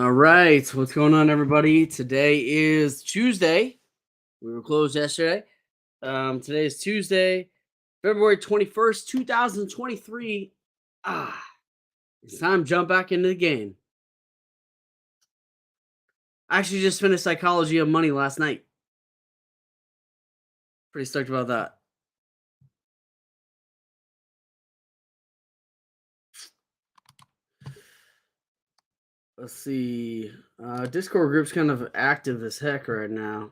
All right, what's going on, everybody? Today is Tuesday. We were closed yesterday. Today is Tuesday, February 21st, 2023. Ah, it's time to jump back into the game. I actually just finished Psychology of Money last night. Pretty stoked about that. Let's see. Discord group's kind of active as heck right now.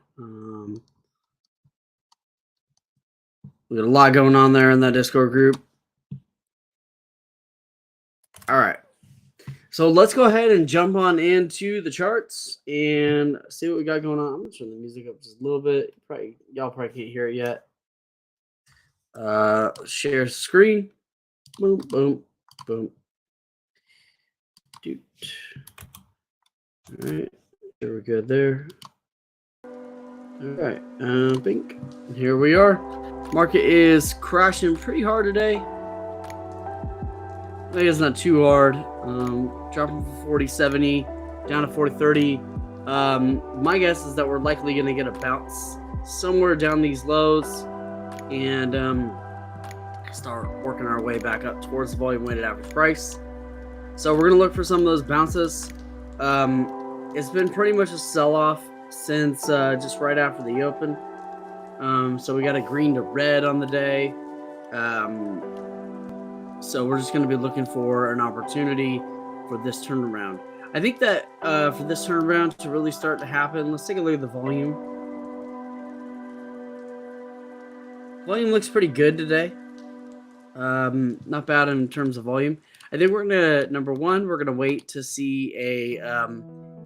We got a lot going on there in that Discord group. All right. So let's go ahead and jump on into the charts and see what we got going on. I'm gonna turn the music up just a little bit. Y'all probably can't hear it yet. Share screen. Boom, boom, boom. Doot. All right, we're good there. All right, bink. Here we are. Market is crashing pretty hard today. I think it's not too hard. Dropping from 40.70 down to 40.30. My guess is that we're likely going to get a bounce somewhere down these lows and start working our way back up towards the volume weighted average price. So we're going to look for some of those bounces. It's been pretty much a sell-off since just right after the open. So we got a green to red on the day. So we're just going to be looking for an opportunity for this turnaround. I think that for this turnaround to really start to happen, let's take a look at the volume. Volume looks pretty good today. Not bad in terms of volume. I think we're going to, number one, we're going to wait to see a,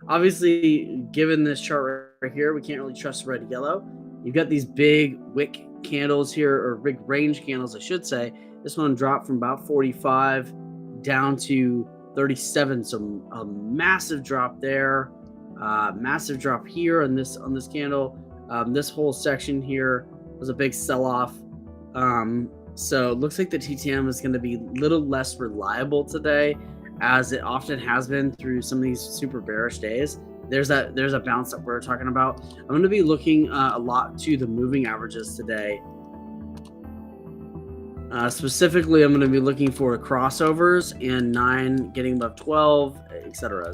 obviously, given this chart right here, we can't really trust red and yellow. You've got these big wick candles here, or big range candles, I should say. This one dropped from about 45 down to 37. So a massive drop there, massive drop here on this candle. This whole section here was a big sell-off. So it looks like the TTM is going to be a little less reliable today, as it often has been through some of these super bearish days. There's a bounce that we're talking about. I'm going to be looking a lot to the moving averages today. Specifically, I'm going to be looking for crossovers and 9 getting above 12, etc.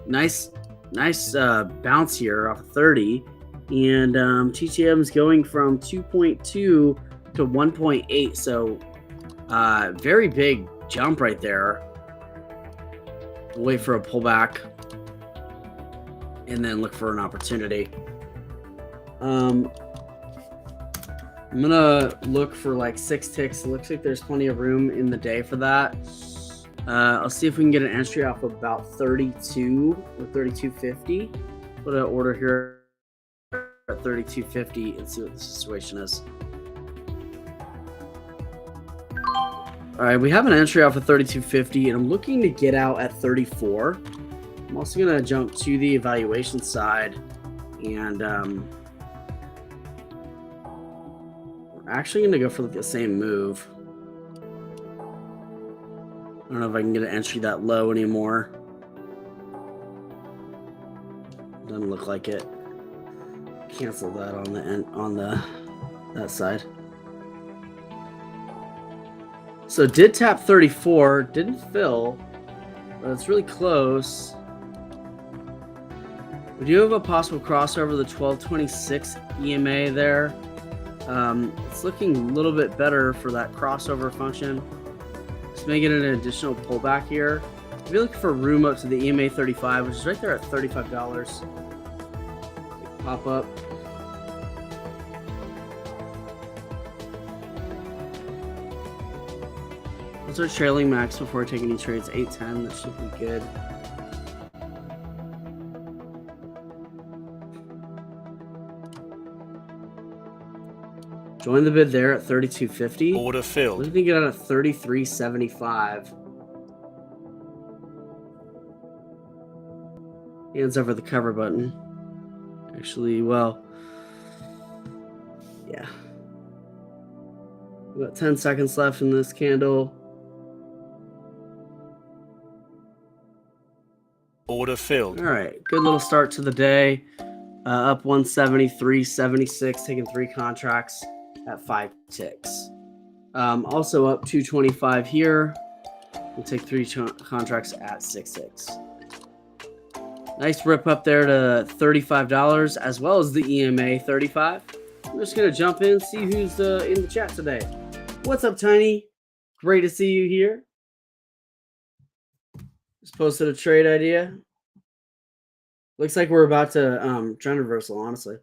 Nice bounce here off of 30, and TTM is going from 2.2 to 1.8. So very big jump right there. We'll wait for a pullback and then look for an opportunity. I'm gonna look for like 6 ticks. It looks like there's plenty of room in the day for that. I'll see if we can get an entry off about 32 or 32.50. Put an order here at 32.50 and see what the situation is. All right, we have an entry off of 32.50, and I'm looking to get out at 34. I'm also gonna jump to the evaluation side, and actually going to go for the same move. I don't know if I can get an entry that low anymore. Doesn't look like it. Cancel that on that side. So did tap 34, didn't fill, but it's really close. We do have a possible crossover, the 1226 EMA there. It's looking a little bit better for that crossover function. Just making an additional pullback here. If you're looking for room up to the EMA 35, which is right there at $35. Pop up. What's our trailing max before taking any trades? 810. That should be good. Join the bid there at 32.50. Order filled. We're looking to get out at 33.75. Hands over the cover button. Actually, well, yeah. We've got 10 seconds left in this candle. 10 seconds left in this candle. Order filled. All right, good little start to the day. Up 173.76, taking 3 contracts at 5 ticks. Also up 225 here. We'll take 3 contracts at 6 ticks. Nice rip up there to $35, as well as the EMA 35. I'm just gonna jump in, see who's in the chat today. What's up, Tiny? Great to see you here. Just posted a trade idea. Looks like we're about to trend reversal, honestly.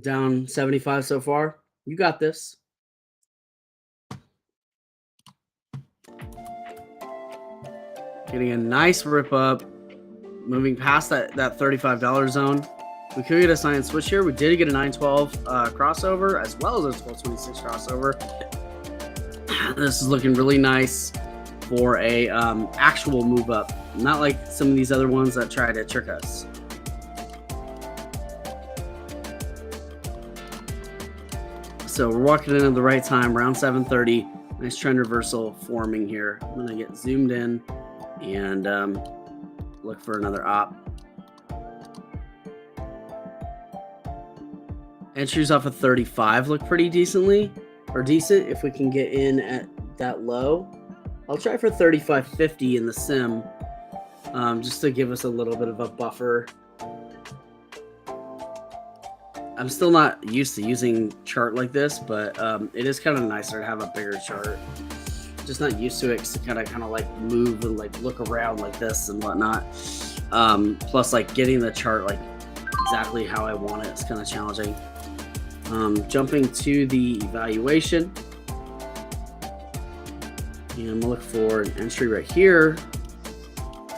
Down 75 so far. You got this. Getting a nice rip up. Moving past that $35 zone. We could get a sign and switch here. We did get a 912 crossover, as well as a 1226 crossover. This is looking really nice for a actual move up, not like some of these other ones that try to trick us. So we're walking in at the right time, around 7:30. Nice trend reversal forming here. I'm gonna get zoomed in and look for another op. Entries off of 35 look pretty decent if we can get in at that low. I'll try for 35.50 in the sim, just to give us a little bit of a buffer. I'm still not used to using chart like this, but it is kind of nicer to have a bigger chart. Just not used to it to kind of like move and like look around like this and whatnot. Plus, like getting the chart like exactly how I want it is kind of challenging. Jumping to the evaluation, and I'm gonna look for an entry right here.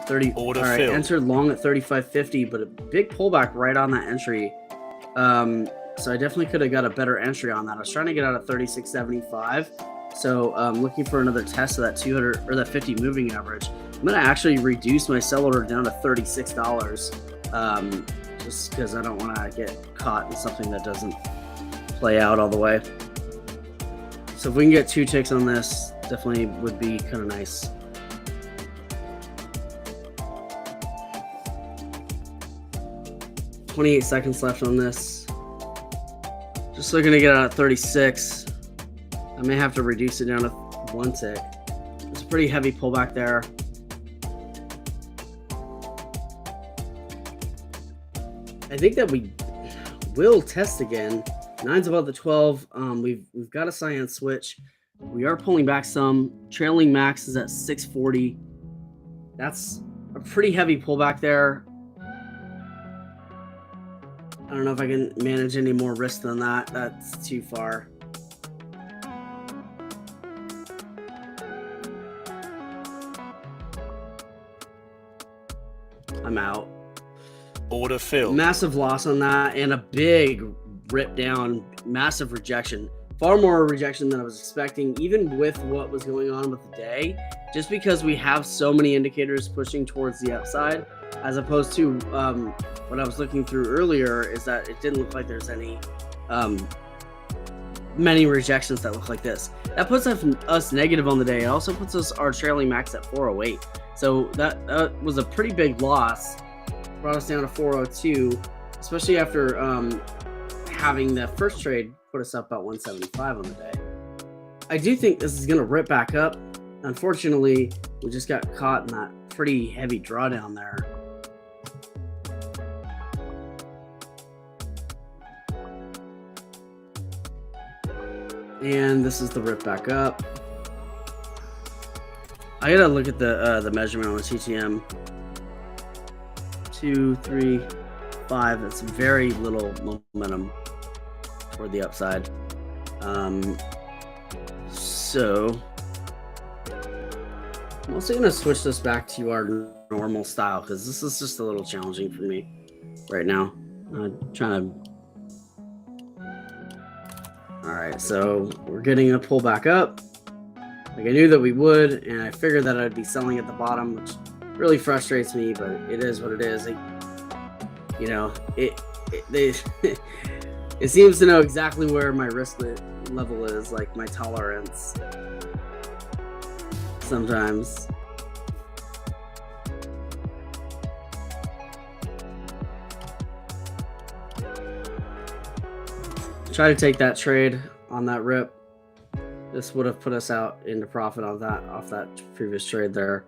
30. Order all right, filled. entered long at 35.50, but a big pullback right on that entry. So I definitely could have got a better entry on that. I was trying to get out at 36.75. So looking for another test of that 200 or that 50 moving average. I'm gonna actually reduce my sell order down to $36, just because I don't want to get caught in something that doesn't play out all the way. So if we can get 2 ticks on this, definitely would be kind of nice. $28 seconds left on this. Just looking to get out at 36. I may have to reduce it down to 1 tick. It's a pretty heavy pullback there. I think that we will test again. 9's above the 12. We've got a cyan switch. We are pulling back some. Trailing max is at 640. That's a pretty heavy pullback there. I don't know if I can manage any more risk than that. That's too far. I'm out. Order filled. Massive loss on that and a big rip down, massive rejection. Far more rejection than I was expecting, even with what was going on with the day, just because we have so many indicators pushing towards the upside, as opposed to what I was looking through earlier is that it didn't look like there's any many rejections that look like this. That puts us negative on the day. It also puts us our trailing max at 408. So that was a pretty big loss. Brought us down to 402, especially after having the first trade put us up about 175 on the day. I do think this is going to rip back up. Unfortunately, we just got caught in that pretty heavy drawdown there. And this is the rip back up. I gotta look at the measurement on the TTM. 2, 3, 5. That's very little momentum toward the upside. So I'm also gonna switch this back to our normal style because this is just a little challenging for me right now. I'm trying to. All right, so we're getting a pull back up. Like I knew that we would, and I figured that I'd be selling at the bottom, which really frustrates me, but it is what it is. You know, it seems to know exactly where my risk level is, like my tolerance. sometimes. Try to take that trade on that rip. This would have put us out into profit on that off that previous trade there.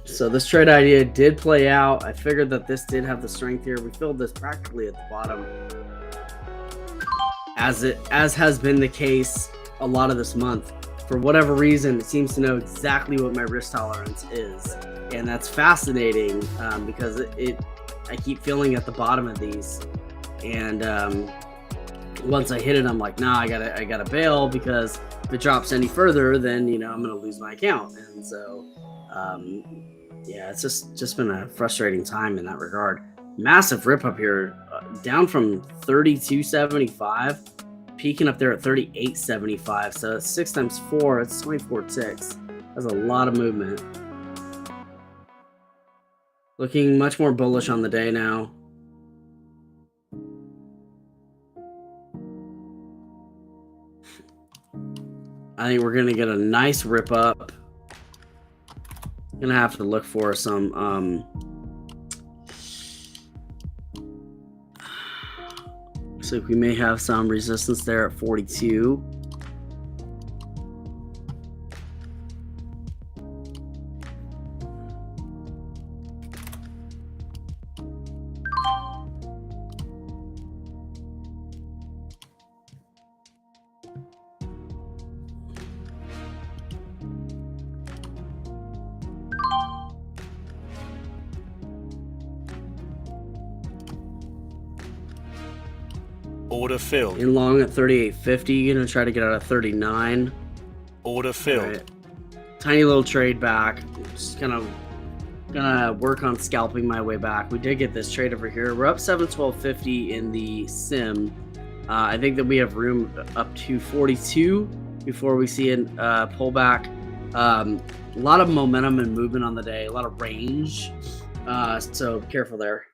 So this trade idea did play out. I figured that this did have the strength here. We filled this practically at the bottom, as has been the case a lot of this month. For whatever reason, it seems to know exactly what my risk tolerance is, and that's fascinating because I keep feeling at the bottom of these, and once I hit it, I'm like, nah, I gotta bail, because if it drops any further, then I'm gonna lose my account. And so yeah, it's just been a frustrating time in that regard. Massive rip up here, down from 32.75, peaking up there at 38.75. So it's 6 times 4, it's 24 ticks. That's a lot of movement. Looking much more bullish on the day now. I think we're gonna get a nice rip up. Gonna have to look for some looks like we may have some resistance there at 42. Order filled. In long at 38.50, gonna try to get out of 39. Order filled. Right. Tiny little trade back. Just gonna work on scalping my way back. We did get this trade over here. We're up 712.50 in the sim. I think that we have room up to 42 before we see a pullback. A lot of momentum and movement on the day, a lot of range. So careful there.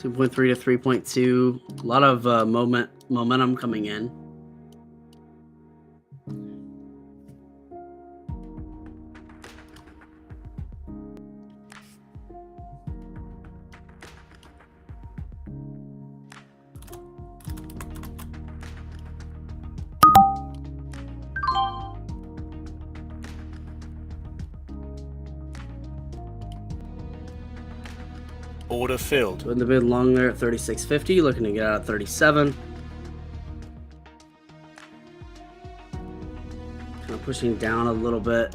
$2.3 to 3.2. A lot of momentum coming in. Order filled. In the bid long there at 36.50, looking to get out at 37. Kind of pushing down a little bit.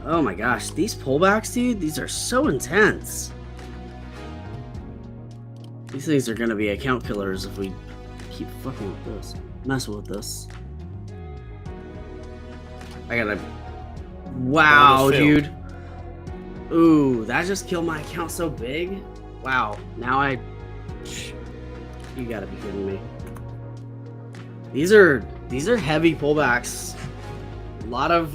Oh my gosh, these pullbacks, dude, these are so intense. These things are gonna be account killers if we keep fucking with this, messing with this. I gotta. Wow, dude. Ooh, that just killed my account so big. Wow. Now you gotta be kidding me. These are heavy pullbacks. A lot of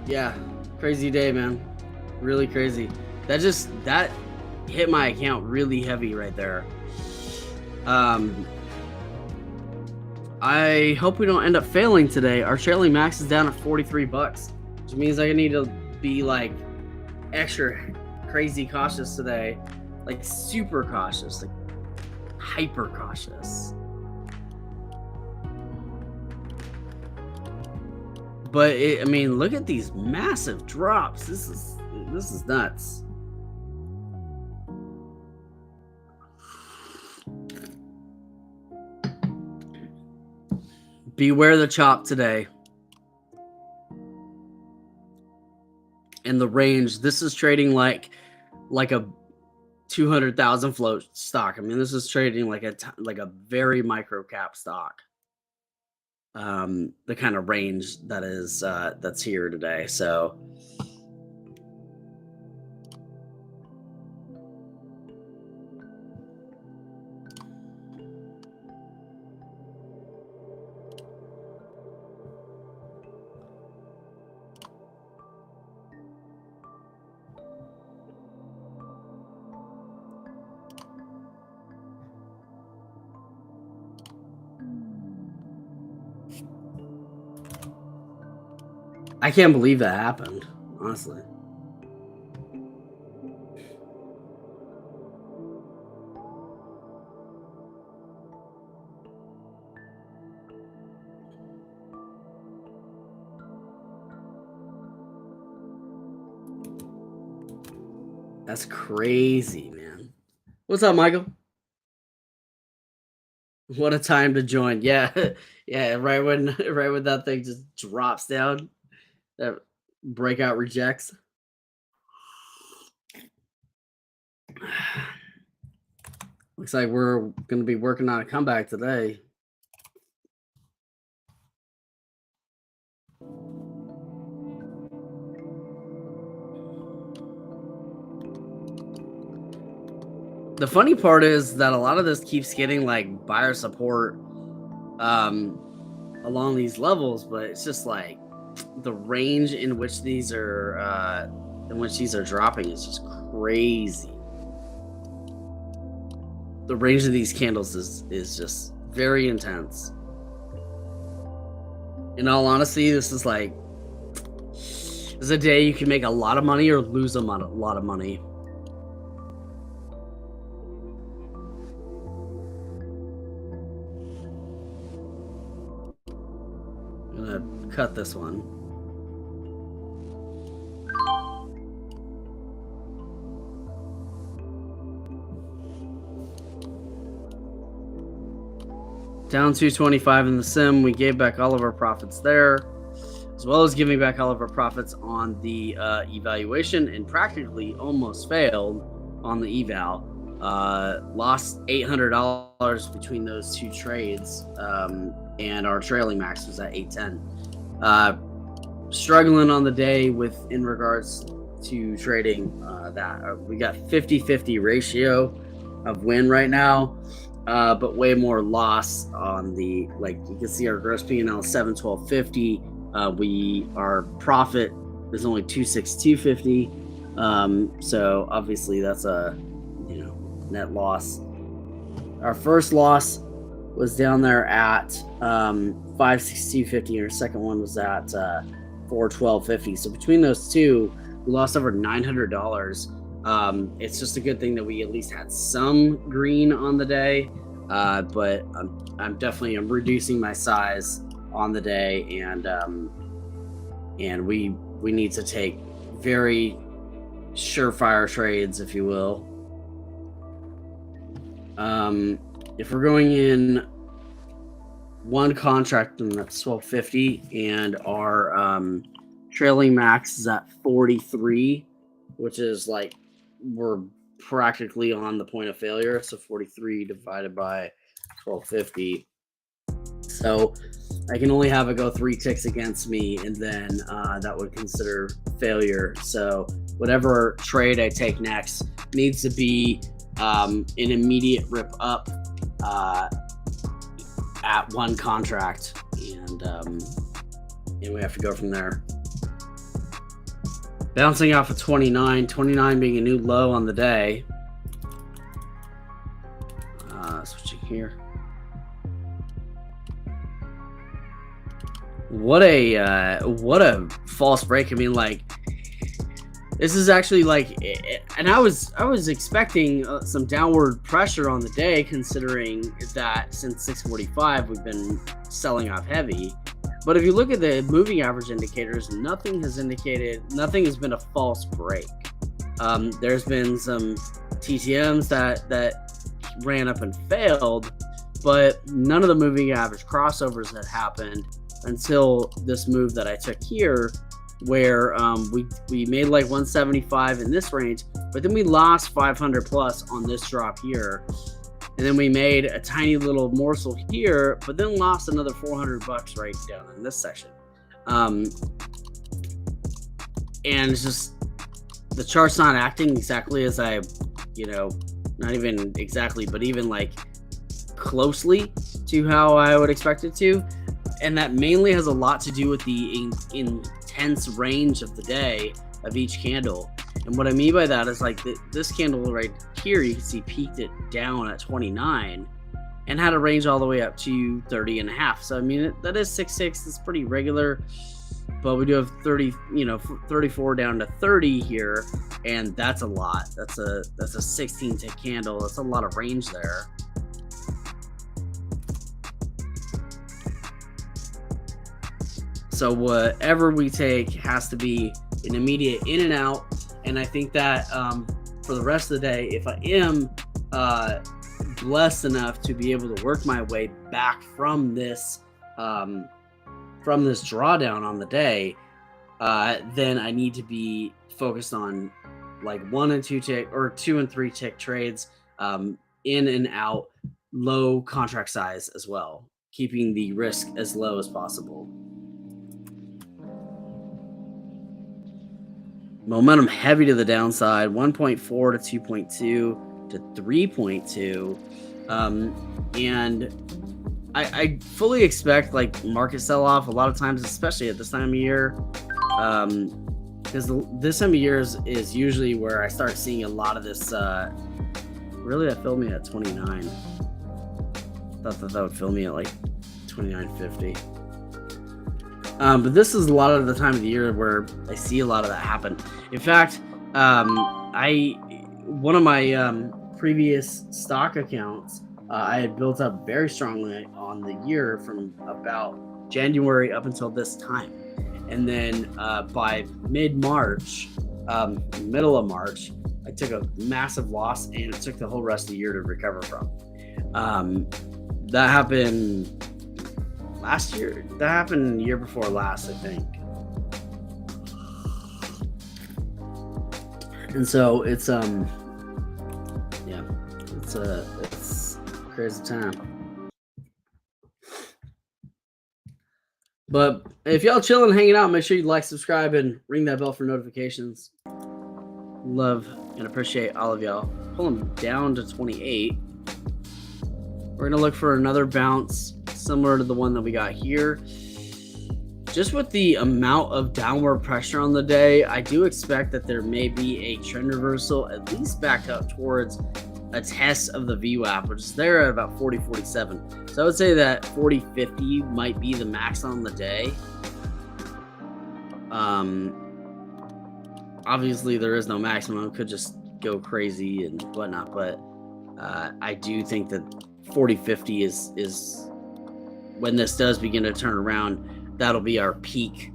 yeah, crazy day, man. Really crazy. That hit my account really heavy right there. I hope we don't end up failing today. Our trailing max is down at $43, which means I need to be like extra crazy cautious today, like super cautious, like hyper cautious. But I mean, look at these massive drops. This is nuts. Beware the chop today. And the range, this is trading like a 200,000 float stock. I mean, this is trading like a very micro cap stock. The kind of range that is that's here today. So I can't believe that happened, honestly. That's crazy, man. What's up, Michael? What a time to join. Yeah. Yeah, right when that thing just drops down, that breakout rejects. Looks like we're going to be working on a comeback today. The funny part is that a lot of this keeps getting like buyer support um along these levels, but it's just like the range in which these are dropping is just crazy. The range of these candles is just very intense. In all honesty, this is a day you can make a lot of money or lose a lot of money. I'm gonna cut this one. Down 225 in the sim. We gave back all of our profits there, as well as giving back all of our profits on the evaluation, and practically almost failed on the eval. Lost $800 between those two trades, and our trailing max was at 810. Struggling on the day in regards to trading that. We got 50-50 ratio of win right now. But way more loss on the, like, you can see our gross P&L 712.50. Our profit is only 262.50. So obviously that's a net loss. Our first loss was down there at 562.50, and our second one was at 412.50. So between those two, we lost over $900. It's just a good thing that we at least had some green on the day, but I'm definitely reducing my size on the day, and we need to take very surefire trades, if you will. If we're going in one contract, and that's 1250, and our trailing max is at 43, which is like we're practically on the point of failure. So 43 divided by 1250. So I can only have it go 3 ticks against me, and then that would consider failure. So whatever trade I take next needs to be an immediate rip up at one contract, and we have to go from there. Bouncing off of 29 being a new low on the day. Switching here. What a false break. I mean, like, this is actually like, and I was expecting some downward pressure on the day, considering that since 645 we've been selling off heavy. But if you look at the moving average indicators, nothing has been a false break. There's been some TTMs that ran up and failed, but none of the moving average crossovers had happened until this move that I took here, where we made like 175 in this range, but then we lost 500 plus on this drop here. And then we made a tiny little morsel here, but then lost another $400 right down in this section. And it's just, the chart's not acting exactly as I, not even exactly, but even like closely to how I would expect it to. And that mainly has a lot to do with the intense range of the day of each candle. And what I mean by that is, like, this candle right here, you can see peaked it down at 29 and had a range all the way up to 30.5. So I mean, that is 6.6. It's pretty regular, but we do have 30, 34 down to 30 here, and that's a lot. That's a 16 tick candle. That's a lot of range there. So whatever we take has to be an immediate in and out. And I think that for the rest of the day, if I am blessed enough to be able to work my way back from this drawdown on the day, then I need to be focused on like 1 and 2 tick or 2 and 3 tick trades, in and out, low contract size as well, keeping the risk as low as possible. Momentum heavy to the downside, 1.4 to 2.2 to 3.2. And I fully expect like market sell-off a lot of times, especially at this time of year. Because this time of year is usually where I start seeing a lot of this. Really, that filled me at 29. Thought that would fill me at like 29.50. But this is a lot of the time of the year where I see a lot of that happen. In fact, one of my previous stock accounts, I had built up very strongly on the year from about January up until this time. And then by mid-March, middle of March, I took a massive loss, and it took the whole rest of the year to recover from. That happened last year. That happened the year before last, I think. And so it's it's crazy time. But if y'all chilling, hanging out, make sure you like, subscribe, and ring that bell for notifications. Love and appreciate all of y'all. Pulling down to 28. We're gonna look for another bounce similar to the one that we got here. Just with the amount of downward pressure on the day, I do expect that there may be a trend reversal, at least back up towards a test of the VWAP, which is there at about 40.47. So I would say that 40.50 might be the max on the day. Obviously there is no maximum. It could just go crazy and whatnot, but I do think that 40.50 is when this does begin to turn around. That'll be our peak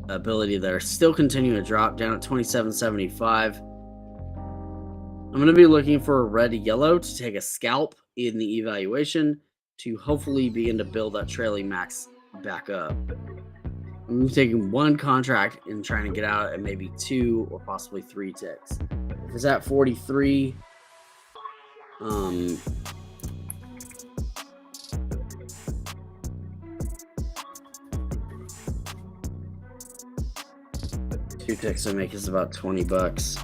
ability there. Still continuing to drop down at 27.75. I'm going to be looking for a red yellow to take a scalp in the evaluation to hopefully begin to build that trailing max back up. I'm taking one contract and trying to get out at maybe 2 or possibly 3 ticks. If it's at 43, two ticks will make us about $20.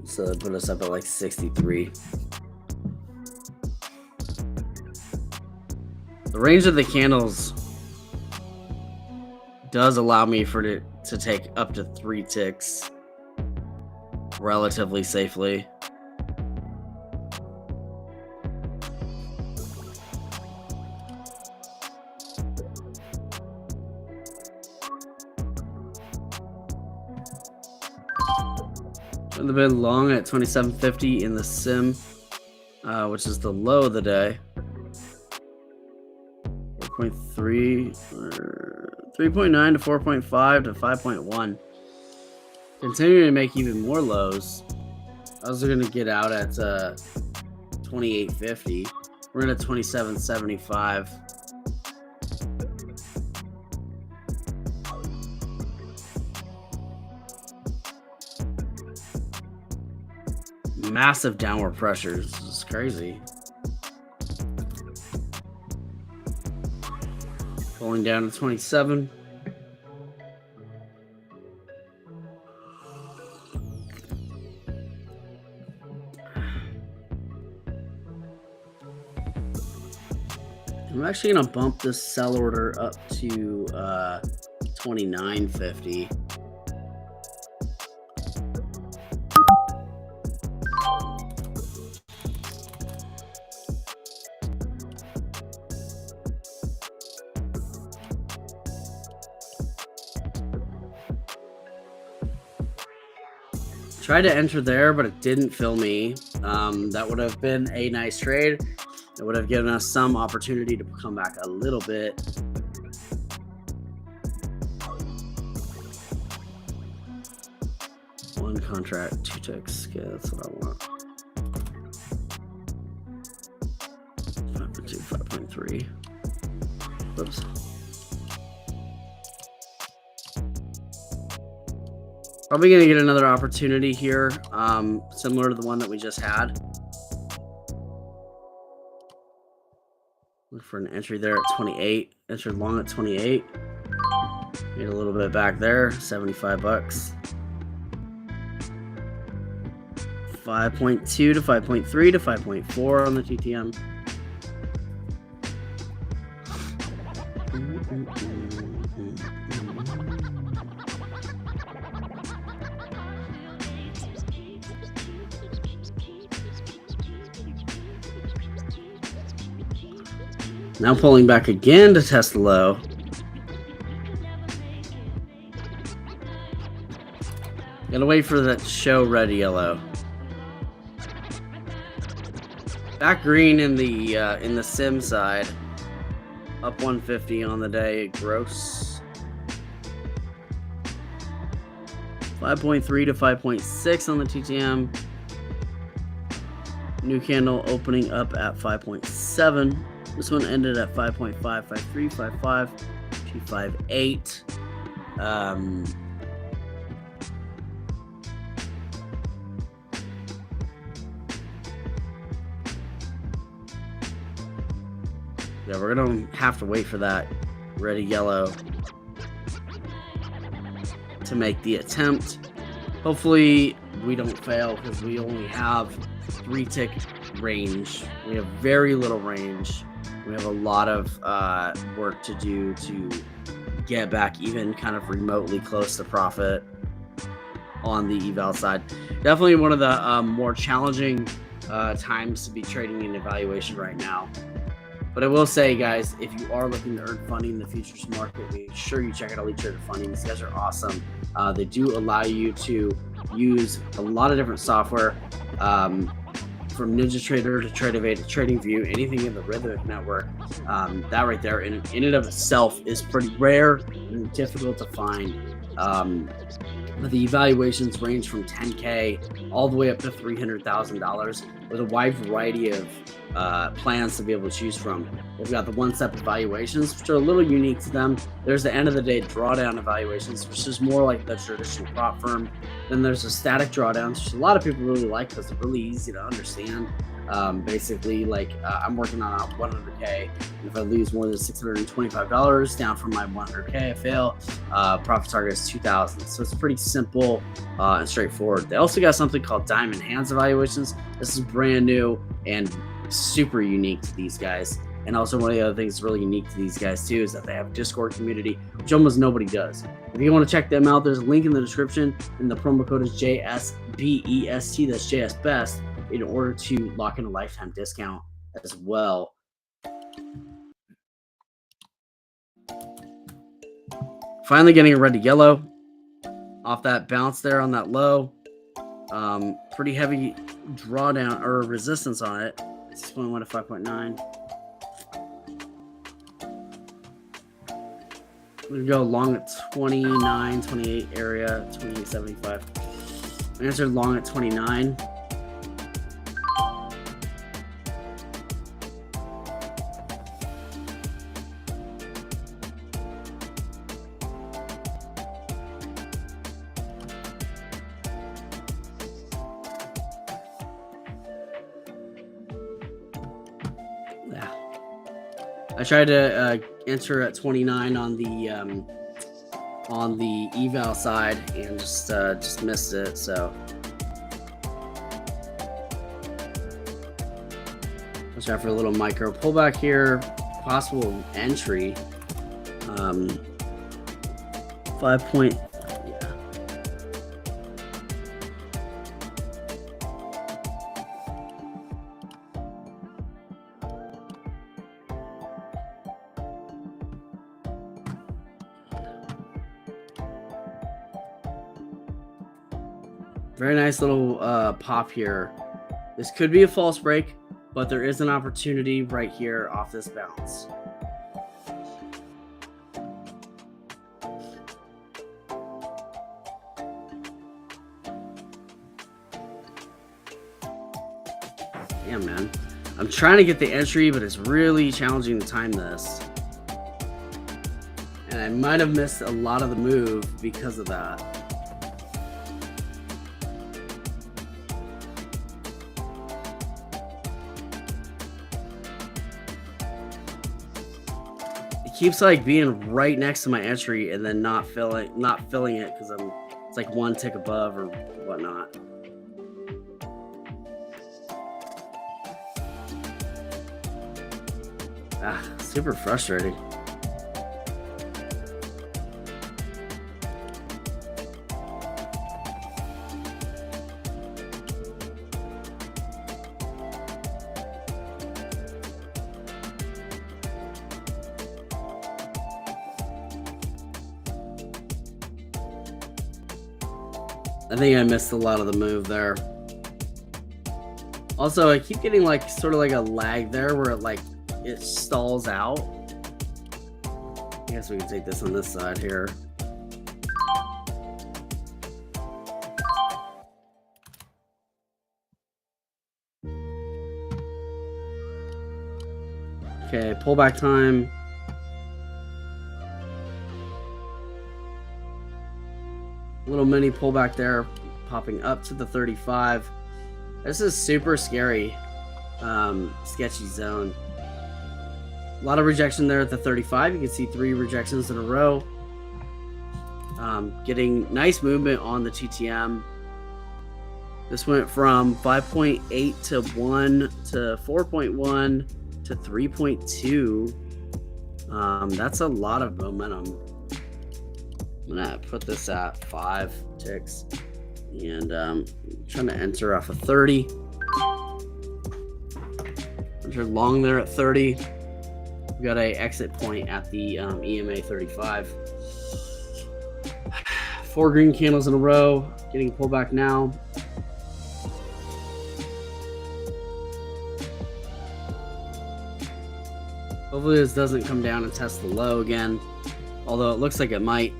So that put us up at like 63. The range of the candles does allow me for it to take up to 3 ticks relatively safely. Should have been long at 27.50 in the sim, which is the low of the day. 4.3, 3.9 to 4.5 to 5.1. Continuing to make even more lows. I was going to get out at 28.50. We're in at 27.75. Massive downward pressures. This is crazy. Pulling down to 27. I'm actually going to bump this sell order up to 29.50. Tried to enter there, but it didn't fill me. That would have been a nice trade. It would have given us some opportunity to come back a little bit. One contract, 2 ticks. Yeah, that's what I want. 5.2, 5.3. Oops. Probably going to get another opportunity here, similar to the one that we just had. Look for an entry there at 28. Entered long at 28. Made a little bit back there, 75 bucks. 5.2 to 5.3 to 5.4 on the TTM. Now pulling back again to test the low. Gotta wait for that show red yellow. Back green in the sim side. Up 150 on the day gross. 5.3 to 5.6 on the TTM. New candle opening up at 5.7. This one ended at 5.5, 5.3, 5.5, 258. Yeah, we're gonna have to wait for that ready yellow to make the attempt. Hopefully we don't fail because we only have 3 tick range. We have very little range. We have a lot of work to do to get back even kind of remotely close to profit on the eval side. Definitely one of the more challenging times to be trading in evaluation right now. But I will say, guys, if you are looking to earn funding in the futures market, make sure you check out Elite Trader Funding. These guys are awesome. They do allow you to use a lot of different software, from NinjaTrader to Tradeovate to TradingView, anything in the Rhythmic network. That right there in and of itself is pretty rare and difficult to find. The evaluations range from 10K all the way up to $300,000 with a wide variety of plans to be able to choose from. We've got the one-step evaluations, which are a little unique to them. There's the end of the day drawdown evaluations, which is more like the traditional prop firm. Then there's the static drawdowns, which a lot of people really like because they're really easy to understand. Basically, like I'm working on a 100K, and if I lose more than $625 down from my 100K, I fail. Profit target is 2,000. So it's pretty simple and straightforward. They also got something called Diamond Hands evaluations. This is brand new and super unique to these guys. And also one of the other things that's really unique to these guys too is that they have a Discord community, which almost nobody does. If you want to check them out, there's a link in the description, and the promo code is JSBEST, that's JS Best, in order to lock in a lifetime discount as well. Finally getting a red to yellow off that bounce there on that low. Pretty heavy drawdown or resistance on it. 6.1 to 5.9. We go long at 29, 28 area, 28.75. I answered long at 29. Yeah. I tried to enter at 29 on the eval side and just missed it. So let's try for a little micro pullback here. Possible entry. 5 point. Very nice little pop here. This could be a false break, but there is an opportunity right here off this bounce. Damn, man. I'm trying to get the entry, but it's really challenging to time this. And I might have missed a lot of the move because of that. It keeps like being right next to my entry and then not filling it because it's like one tick above or whatnot. Super frustrating. I think I missed a lot of the move there. Also, I keep getting like sort of like a lag there where it stalls out. I guess we can take this on this side here. Okay, pullback time. Little mini pullback there, popping up to the 35. This is super scary, sketchy zone. A lot of rejection there at the 35. You can see 3 rejections in a row. Getting nice movement on the TTM. This went from 5.8 to 1 to 4.1 to 3.2. That's a lot of momentum. I'm gonna put this at 5 ticks, and I'm trying to enter off of 30. Enter long there at 30. We got a exit point at the EMA 35. 4 green candles in a row, getting pullback now. Hopefully this doesn't come down and test the low again, although it looks like it might.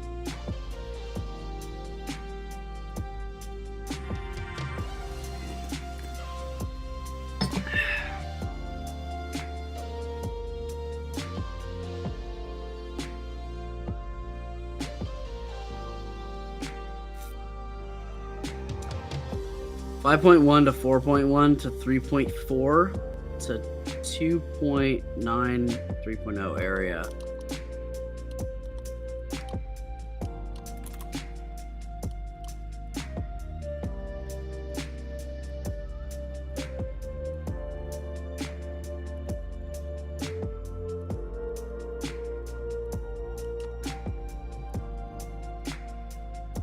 5.1 to 4.1 to 3.4 to 2.9 3.0 area.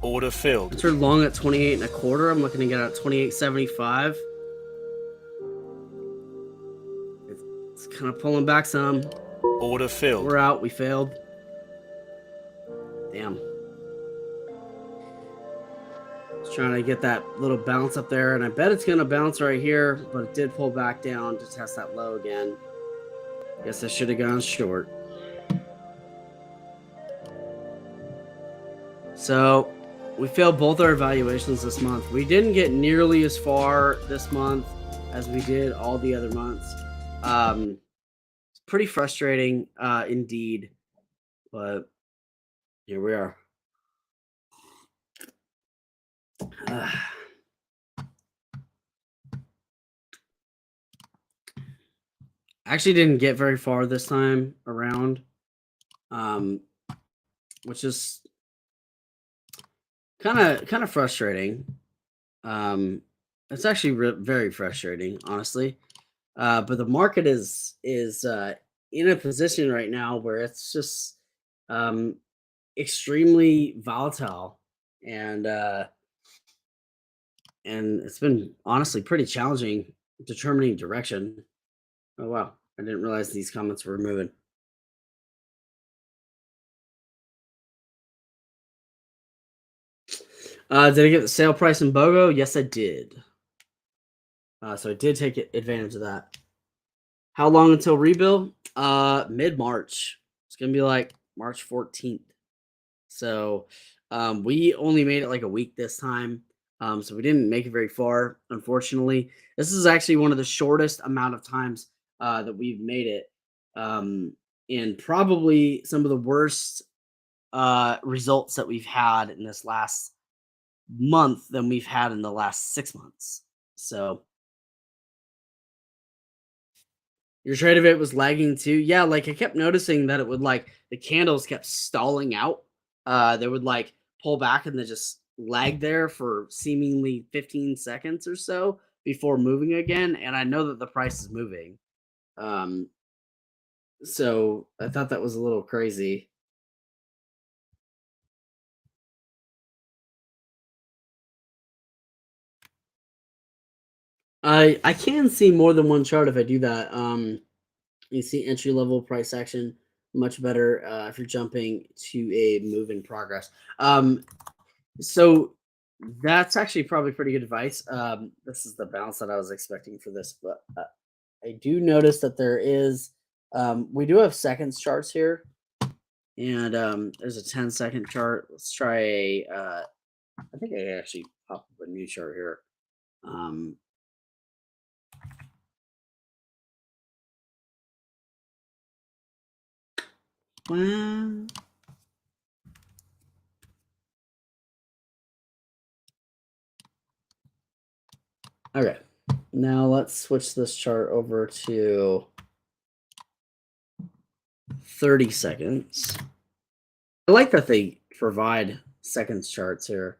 Order filled. Entered long at 28 and a quarter. I'm looking to get out 28.75. It's kind of pulling back some. Order filled. We're out. We failed. Damn. Just trying to get that little bounce up there, and I bet it's going to bounce right here, but it did pull back down to test that low again. Guess I should have gone short. So we failed both our evaluations this month. We didn't get nearly as far this month as we did all the other months. It's pretty frustrating indeed, but here we are. Actually didn't get very far this time around, which is kind of frustrating. It's actually very frustrating, honestly. But the market is in a position right now where it's just extremely volatile, and it's been honestly pretty challenging determining direction. Oh wow, I didn't realize these comments were moving. Did I get the sale price in BOGO? Yes, I did. So I did take advantage of that. How long until rebill? Mid March. It's gonna be like March 14th. So we only made it like a week this time. So we didn't make it very far, unfortunately. This is actually one of the shortest amount of times that we've made it. And probably some of the worst results that we've had in this last month than we've had in the last 6 months. So your trade of it was lagging too. Yeah, like I kept noticing that it would like the candles kept stalling out. They would like pull back and then just lag there for seemingly 15 seconds or so before moving again. And I know that the price is moving. Um, so I thought that was a little crazy. I can see more than one chart if I do that. You see entry level price action much better if you're jumping to a move in progress. So that's actually probably pretty good advice. This is the bounce that I was expecting for this, but I do notice that there is we do have seconds charts here, and there's a 10-second chart. Let's try a I think I actually pop up a new chart here. Um, well, okay. Now let's switch this chart over to 30 seconds. I like that they provide seconds charts here.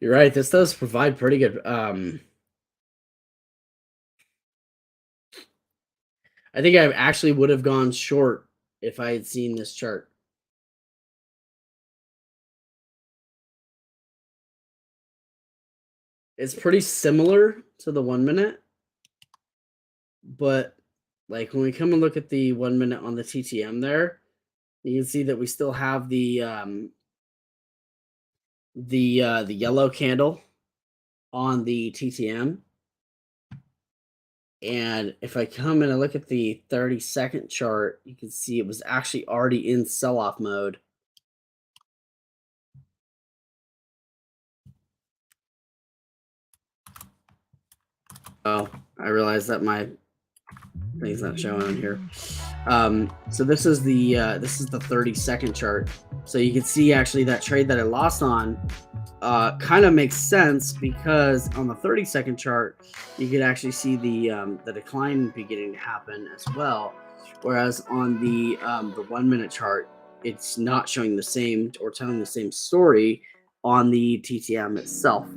You're right. This does provide pretty good. I think I actually would have gone short if I had seen this chart. It's pretty similar to the 1 minute, but like when we come and look at the 1 minute on the TTM there, you can see that we still have the yellow candle on the TTM. And if I come and I look at the 30-second chart, you can see it was actually already in sell-off mode. Oh, I realized that my thing's not showing on here. So this is the 30-second chart. So you can see actually that trade that I lost on kind of makes sense because on the 30-second chart, you could actually see the decline beginning to happen as well. Whereas on the 1 minute chart, it's not showing the same or telling the same story on the TTM itself.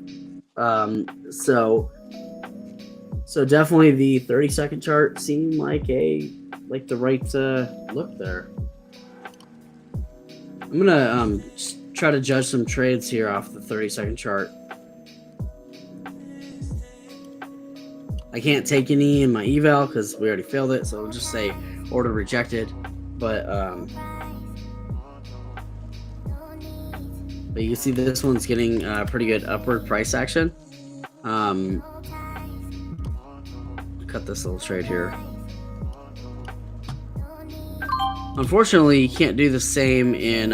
So definitely the 30-second chart seemed like the right look there. I'm gonna try to judge some trades here off the 30-second chart. I can't take any in my eval because we already failed it, so I'll just say order rejected. But you can see this one's getting pretty good upward price action. Cut this little trade here. Unfortunately, you can't do the same in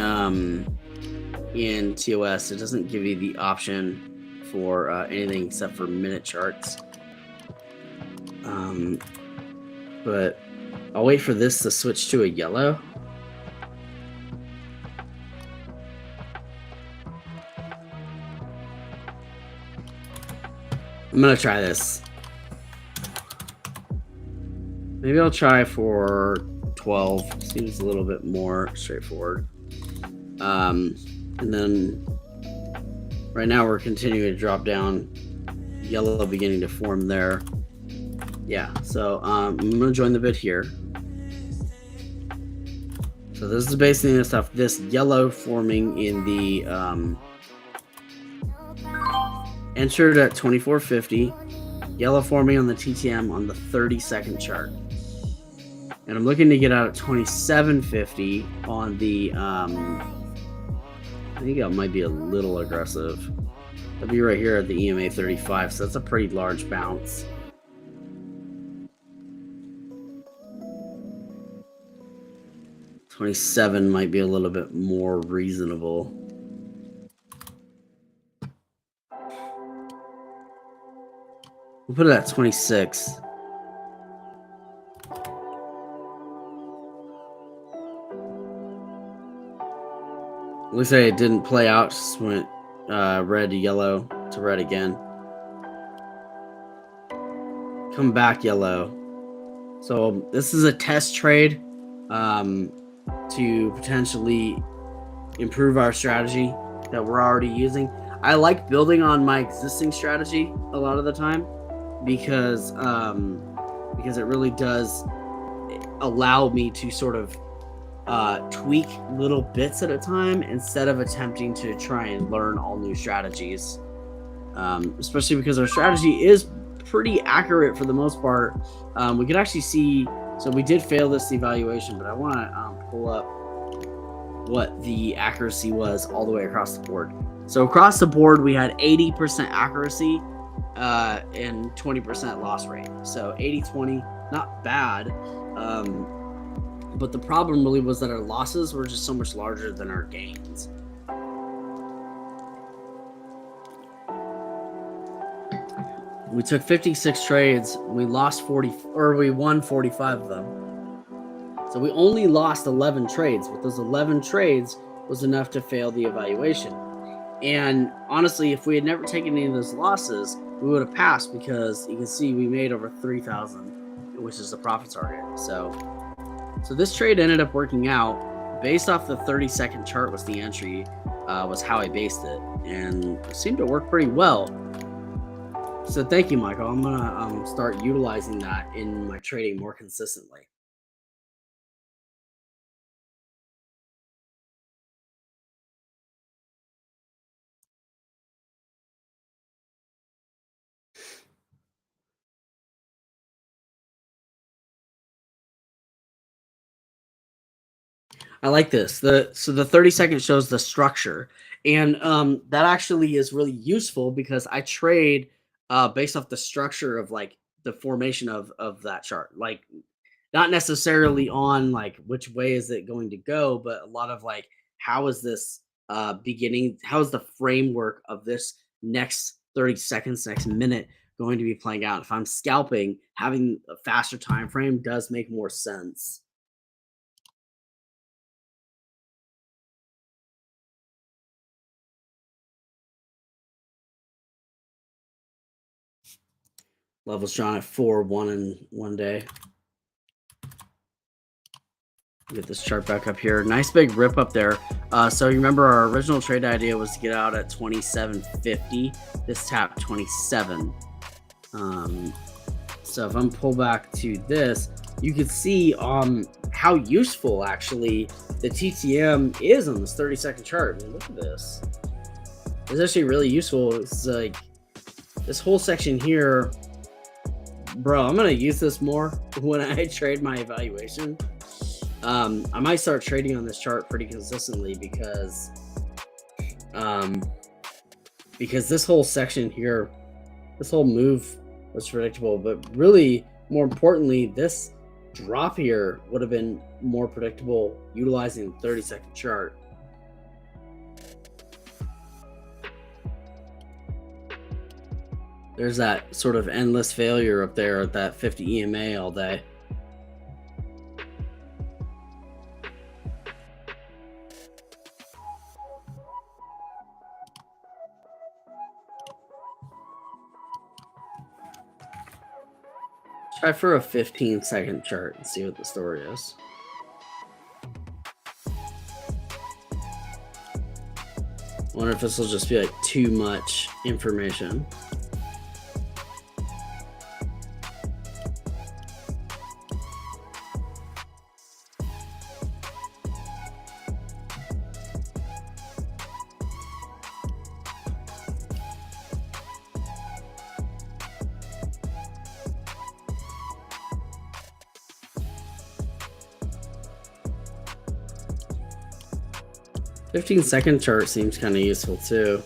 TOS. It doesn't give you the option for anything except for minute charts. But I'll wait for this to switch to a yellow. I'm gonna try this. Maybe I'll try for 12. Seems a little bit more straightforward. And then right now we're continuing to drop down. Yellow beginning to form there. Yeah, so I'm gonna join the bid here. So this is basically this stuff. This yellow forming in the entered at 2450, yellow forming on the TTM on the 30-second chart. And I'm looking to get out at 2750 on the, I think that might be a little aggressive. That'll be right here at the EMA 35, so that's a pretty large bounce. $27 might be a little bit more reasonable. We'll put it at 26. Looks like it didn't play out, just went red to yellow to red again. Come back yellow. So this is a test trade to potentially improve our strategy that we're already using. I like building on my existing strategy a lot of the time because it really does allow me to sort of tweak little bits at a time instead of attempting to try and learn all new strategies, especially because our strategy is pretty accurate for the most part. We could actually see, so we did fail this evaluation, but I want to pull up what the accuracy was all the way across the board. So across the board, we had 80% accuracy and 20% loss rate. So 80-20, not bad. But the problem really was that our losses were just so much larger than our gains. We took 56 trades. We lost 40, or we won 45 of them. So we only lost 11 trades, but those 11 trades was enough to fail the evaluation. And honestly, if we had never taken any of those losses, we would have passed because you can see we made over 3,000, which is the profit target. So this trade ended up working out based off the 30-second chart was the entry, was how I based it, and it seemed to work pretty well. So thank you, Michael. I'm gonna start utilizing that in my trading more consistently. I like this. So the 30-second shows the structure, and that actually is really useful because I trade based off the structure of like the formation of that chart. Like not necessarily on like which way is it going to go, but a lot of like how is this beginning? How is the framework of this next 30 seconds, next minute going to be playing out? If I'm scalping, having a faster time frame does make more sense. Levels drawn at 4-1 in one day. Get this chart back up here. Nice big rip up there. So you remember our original trade idea was to get out at 27.50. This tapped 27. So if I'm pull back to this, you can see how useful actually the TTM is on this 30-second chart. I mean, look at this. It's actually really useful. It's like this whole section here. Bro, I'm gonna use this more when I trade my evaluation. I might start trading on this chart pretty consistently because this whole section here, this whole move was predictable, but really more importantly, this drop here would have been more predictable utilizing the 30-second chart. There's that sort of endless failure up there at that 50 EMA all day. Try for a 15-second chart and see what the story is. Wonder if this will just be like too much information. 15-second chart seems kind of useful too.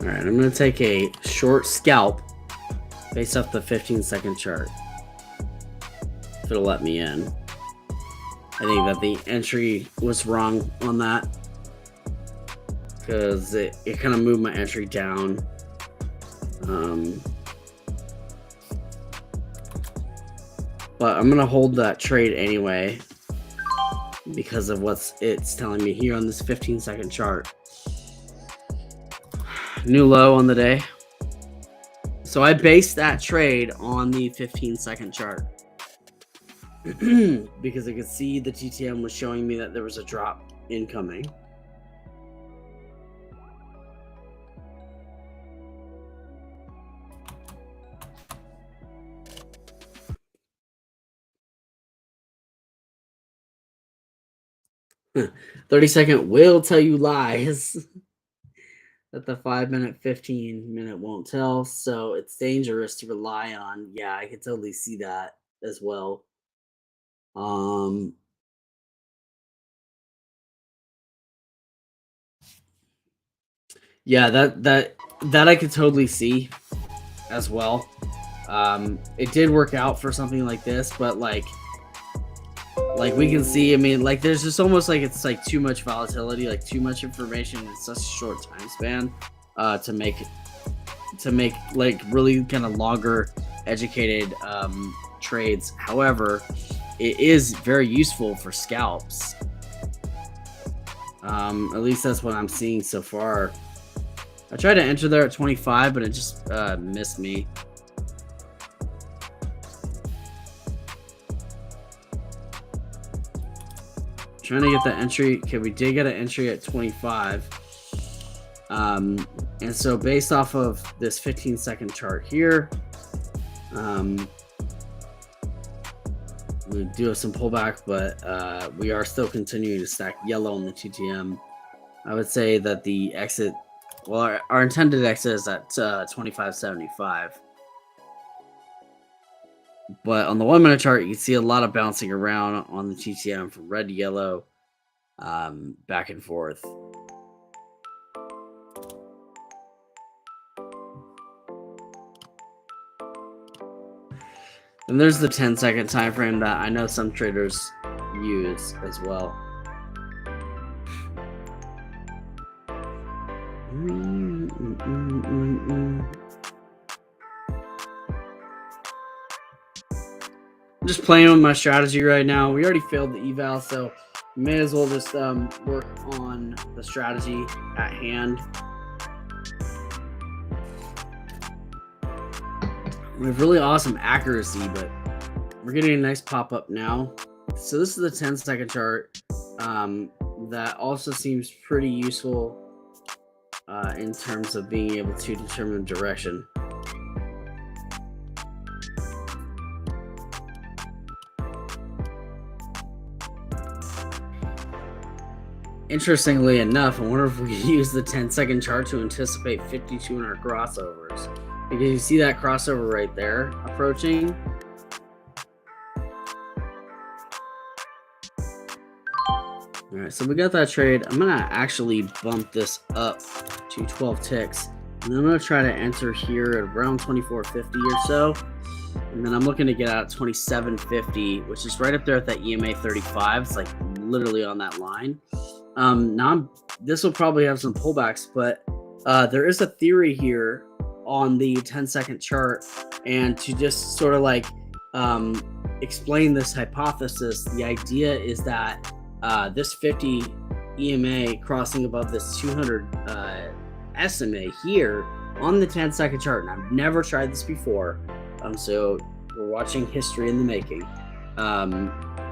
All right, I'm going to take a short scalp based off the 15-second chart. If it'll let me in. I think that the entry was wrong on that because it kind of moved my entry down. But I'm going to hold that trade anyway because of it's telling me here on this 15-second chart. New low on the day. So I based that trade on the 15-second chart because I could see the TTM was showing me that there was a drop incoming. Huh. 30-second will tell you lies. That the 5-minute, 15-minute won't tell, so it's dangerous to rely on. Yeah, I can totally see that as well. Yeah, that I could totally see as well. It did work out for something like this, but like we can see, I mean, like there's just almost like it's like too much volatility, like too much information in such a short time span to make like really kind of longer educated trades. However, it is very useful for scalps. At least that's what I'm seeing so far. I tried to enter there at 25, but it just missed me. Trying to get the entry. Okay, we did get an entry at 25. And so based off of this 15-second chart here, we do have some pullback, but we are still continuing to stack yellow on the TTM. I would say that the exit, well, our intended exit is at 25.75. But on the 1-minute chart, you can see a lot of bouncing around on the TTM from red to yellow, back and forth. And there's the 10-second time frame that I know some traders use as well. I'm just playing with my strategy right now. We already failed the eval, so may as well just work on the strategy at hand. We have really awesome accuracy, but we're getting a nice pop-up now. So this is the 10-second chart. That also seems pretty useful in terms of being able to determine direction. Interestingly enough, I wonder if we could use the 10-second chart to anticipate 5200 crossovers. Because you see that crossover right there approaching. All right, so we got that trade. I'm gonna actually bump this up to 12 ticks, and then I'm gonna try to enter here at around 2450 or so. And then I'm looking to get out at 2750, which is right up there at that EMA 35. It's like literally on that line. This will probably have some pullbacks, but there is a theory here on the 10-second chart, and to just sort of like explain this hypothesis, the idea is that this 50 EMA crossing above this 200 SMA here on the 10-second chart, and I've never tried this before, so we're watching history in the making.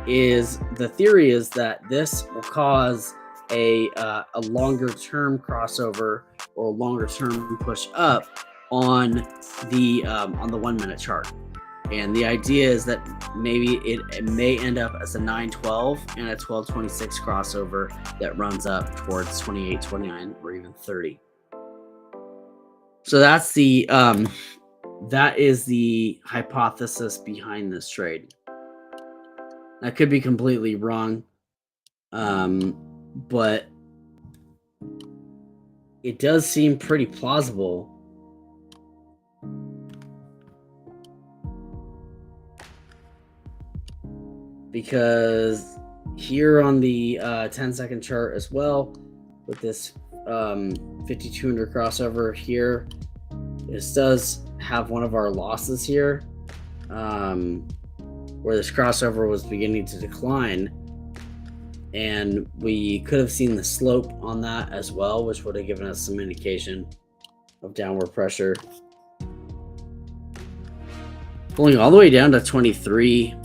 Is the theory is that this will cause a longer term crossover or a longer term push up on the 1 minute chart, and the idea is that maybe it may end up as a 912 and a 1226 crossover that runs up towards 28, 29, or even 30. So that's that is the hypothesis behind this trade. I could be completely wrong, but it does seem pretty plausible. Because here on the 10-second chart as well, with this 5200 crossover here, this does have one of our losses here, where this crossover was beginning to decline, and we could have seen the slope on that as well, which would have given us some indication of downward pressure. Pulling all the way down to 23.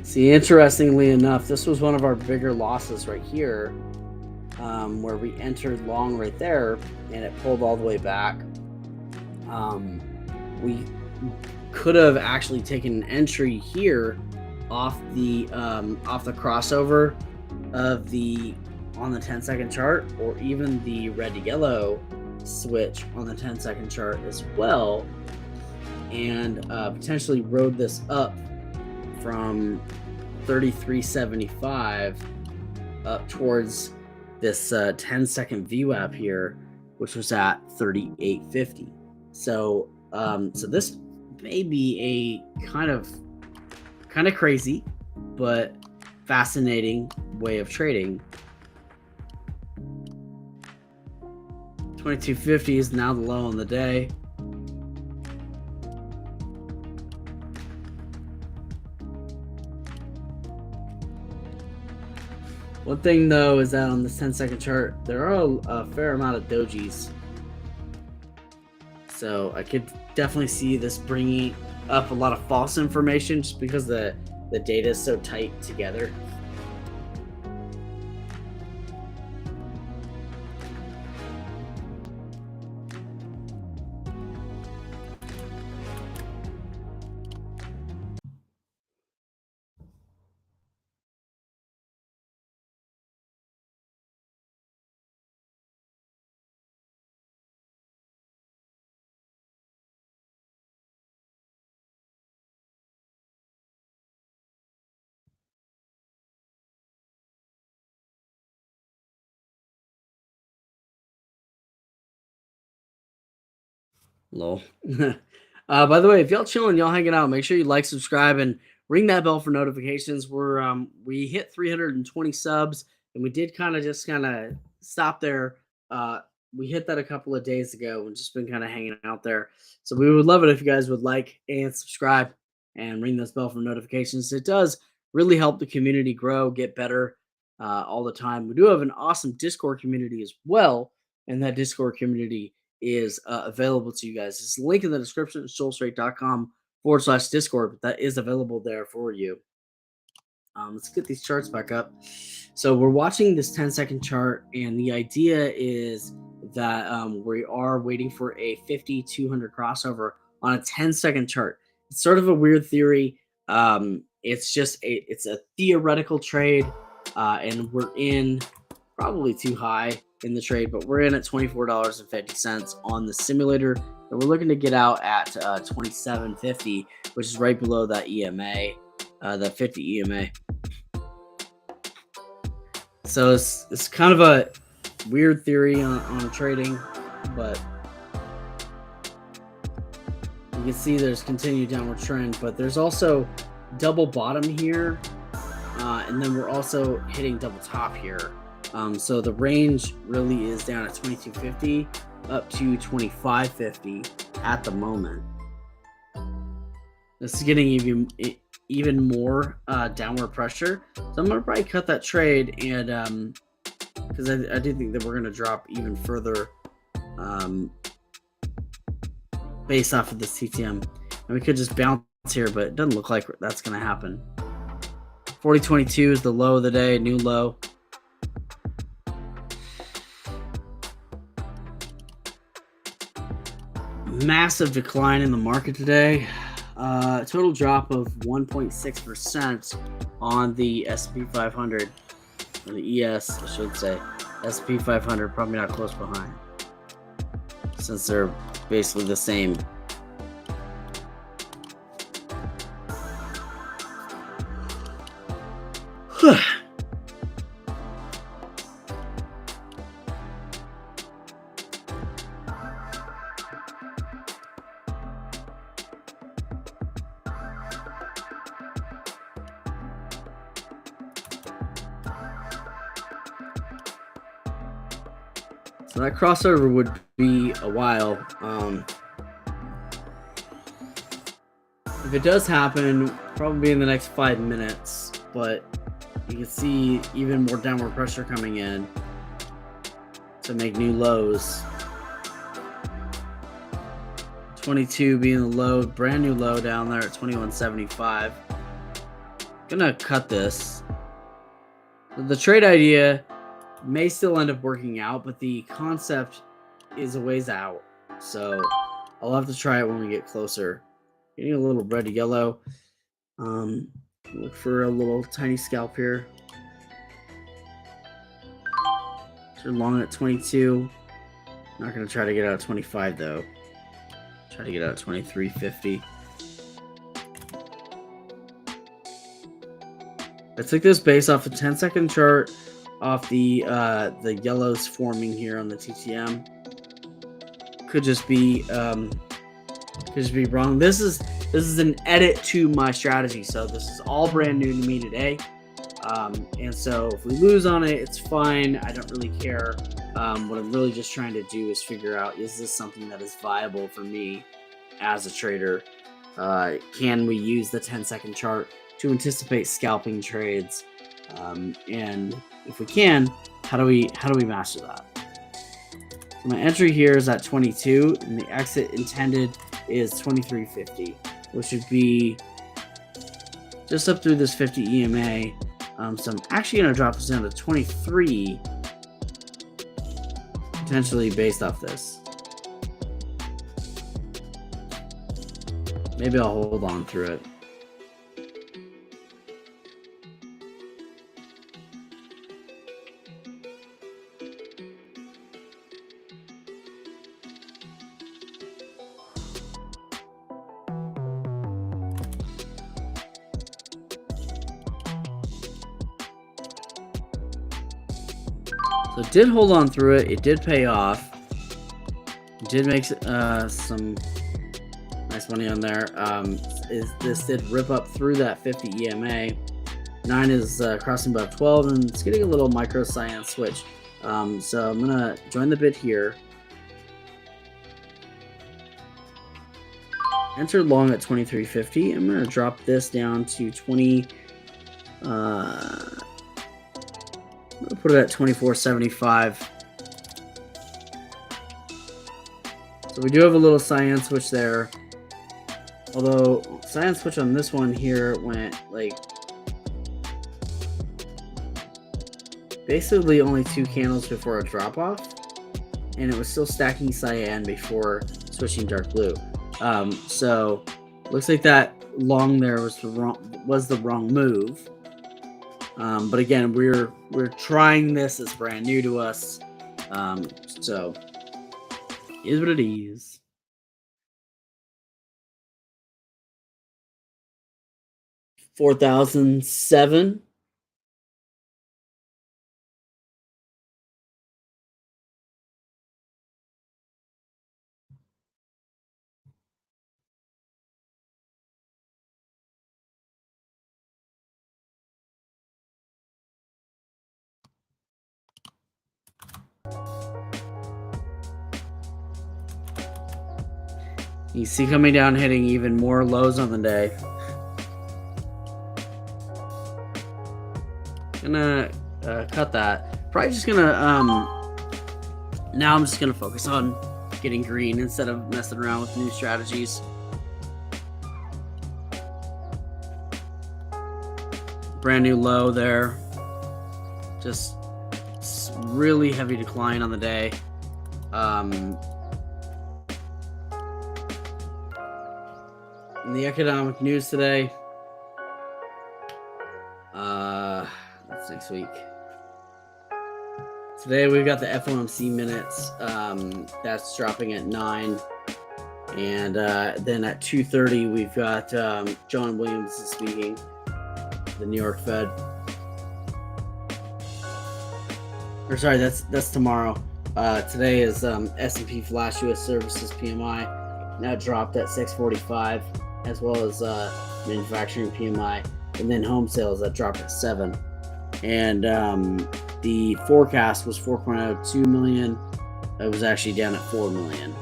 See, interestingly enough, this was one of our bigger losses right here, where we entered long right there, and it pulled all the way back. We could have actually taken an entry here off the crossover of the on the 10-second chart, or even the red to yellow switch on the 10-second chart as well, and potentially rode this up from 33.75 up towards this 10-second VWAP here, which was at 38.50. So this may be a kind of crazy but fascinating way of trading. 22.50 is now the low on the day. One thing though is that on this 10-second chart, there are a fair amount of dojis. So I could definitely see this bringing up a lot of false information just because the data is so tight together. Lol. By the way, if y'all chilling, y'all hanging out, make sure you like, subscribe, and ring that bell for notifications. We hit 320 subs, and we did kind of stop there. We hit that a couple of days ago and just been kind of hanging out there. So we would love it if you guys would like and subscribe and ring this bell for notifications. It does really help the community grow, get better all the time. We do have an awesome Discord community as well, and that Discord community is available to you guys. It's a link in the description, soulstraight.com/Discord, but that is available there for you. Let's get these charts back up. So we're watching this 10-second chart, and the idea is that we are waiting for a 50-200 crossover on a 10-second chart. It's sort of a weird theory. It's a theoretical trade, and we're in probably too high in the trade, but we're in at $24.50 on the simulator, and we're looking to get out at $27.50, which is right below that EMA, that 50 EMA. So it's kind of a weird theory on trading, but you can see there's continued downward trend, but there's also double bottom here, and then we're also hitting double top here. So the range really is down at 2250 up to 2550 at the moment. This is getting even more downward pressure, so I'm gonna probably cut that trade, and because I do think that we're gonna drop even further based off of this TTM, and we could just bounce here, but it doesn't look like that's gonna happen. 4022 is the low of the day, new low. Massive decline in the market today. Total drop of 1.6% on the S&P 500, or the ES, I should say. S&P 500 probably not close behind, since they're basically the same. So that crossover would be a while. If it does happen, probably in the next 5 minutes, but you can see even more downward pressure coming in to make new lows. 22 being the low, brand new low down there at 2175. Gonna cut this. The trade idea may still end up working out, but the concept is a ways out. So I'll have to try it when we get closer. Getting a little red to yellow. Look for a little tiny scalp here. So long at 22. Not gonna try to get out of 25 though. Try to get out of 2350. I took this base off a 10-second chart, off the yellows forming here on the TTM. Could just be wrong. This is an edit to my strategy, so this is all brand new to me today. And so if we lose on it, it's fine. I don't really care. What I'm really just trying to do is figure out, is this something that is viable for me as a trader? Can we use the 10-second chart to anticipate scalping trades? And if we can, how do we master that? So my entry here is at 22, and the exit intended is 2350, which would be just up through this 50 EMA. So I'm actually going to drop this down to 23, potentially based off this. Maybe I'll hold on through it. So it did hold on through it. It did pay off. It did make some nice money on there. This did rip up through that 50 EMA. 9 is crossing above 12, and it's getting a little micro cyan switch. So I'm gonna join the bid here. Enter long at 2350. I'm gonna drop this down to 20. I'm gonna put it at 2475. So we do have a little cyan switch there. Although cyan switch on this one here went like basically only 2 candles before a drop off, and it was still stacking cyan before switching dark blue. So looks like that long there was the wrong move. But again, we're trying this. It's brand new to us. So is what it is. 4007. You see coming down, hitting even more lows on the day. Gonna cut that. Probably just gonna now I'm just gonna focus on getting green instead of messing around with new strategies. Brand new low there. Just really heavy decline on the day. In the economic news today, that's next week. Today we've got the FOMC minutes. That's dropping at 9, and then at 2:30 we've got John Williams speaking, the New York Fed. Or sorry, that's tomorrow. Today is S&P Flash U.S. Services PMI. Now dropped at 645, as well as manufacturing PMI, and then home sales that dropped at 7. And the forecast was 4.02 million. It was actually down at 4 million.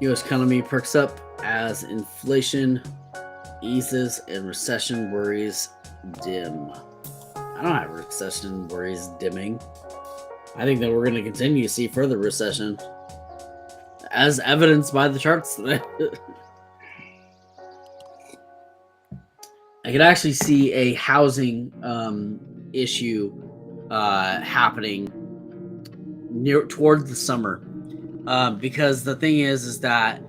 U.S. economy perks up as inflation eases and recession worries dim. I don't have recession worries dimming. I think that we're going to continue to see further recession, as evidenced by the charts today. I could actually see a housing issue happening towards the summer. Because the thing is that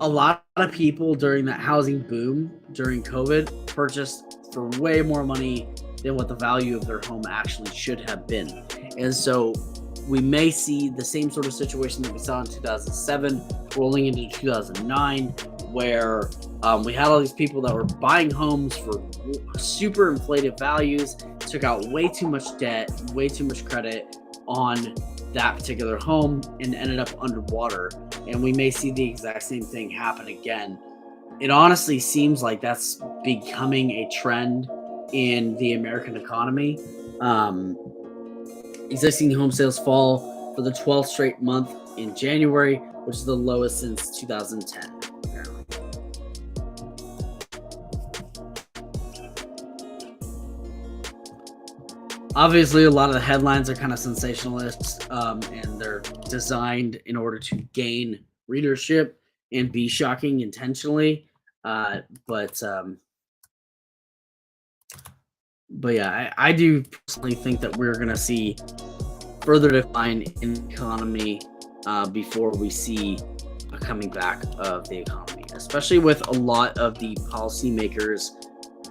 a lot of people during that housing boom during COVID purchased for way more money than what the value of their home actually should have been. And so we may see the same sort of situation that we saw in 2007 rolling into 2009, where we had all these people that were buying homes for super inflated values, took out way too much debt, way too much credit on that particular home, and ended up underwater. And we may see the exact same thing happen again. It honestly seems like that's becoming a trend in the American economy. Existing home sales fall for the 12th straight month in January, which is the lowest since 2010. Apparently. Obviously, a lot of the headlines are kind of sensationalist, and they're designed in order to gain readership and be shocking intentionally. But yeah, I do personally think that we're going to see further decline in the economy before we see a coming back of the economy, especially with a lot of the policymakers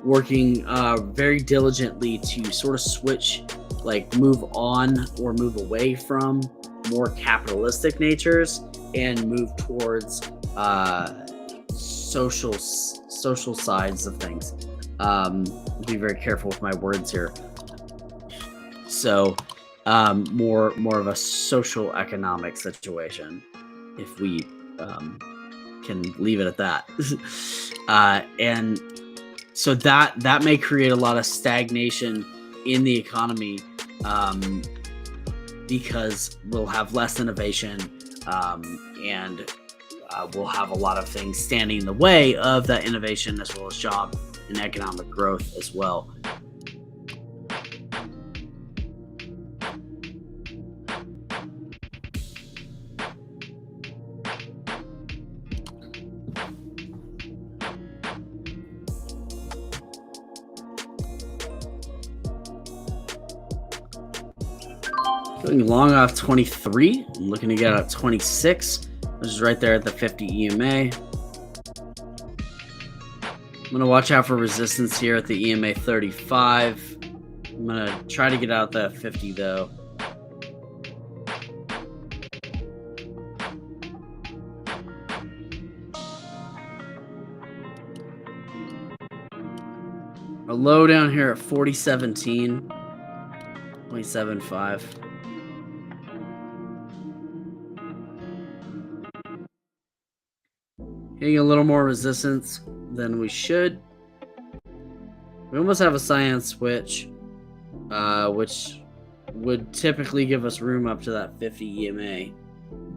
working very diligently to sort of switch, like move on or move away from more capitalistic natures and move towards social sides of things. Be very careful with my words here. So more of a social economic situation, if we can leave it at that. And so that may create a lot of stagnation in the economy, because we'll have less innovation, and we'll have a lot of things standing in the way of that innovation, as well as job and economic growth as well. Going long off 23, I'm looking to get out 26, which is right there at the 50 EMA. I'm going to watch out for resistance here at the EMA 35. I'm going to try to get out that 50 though. A low down here at 4017, 27.5. Getting a little more resistance than we should. We almost have a cyan switch, which would typically give us room up to that 50 EMA.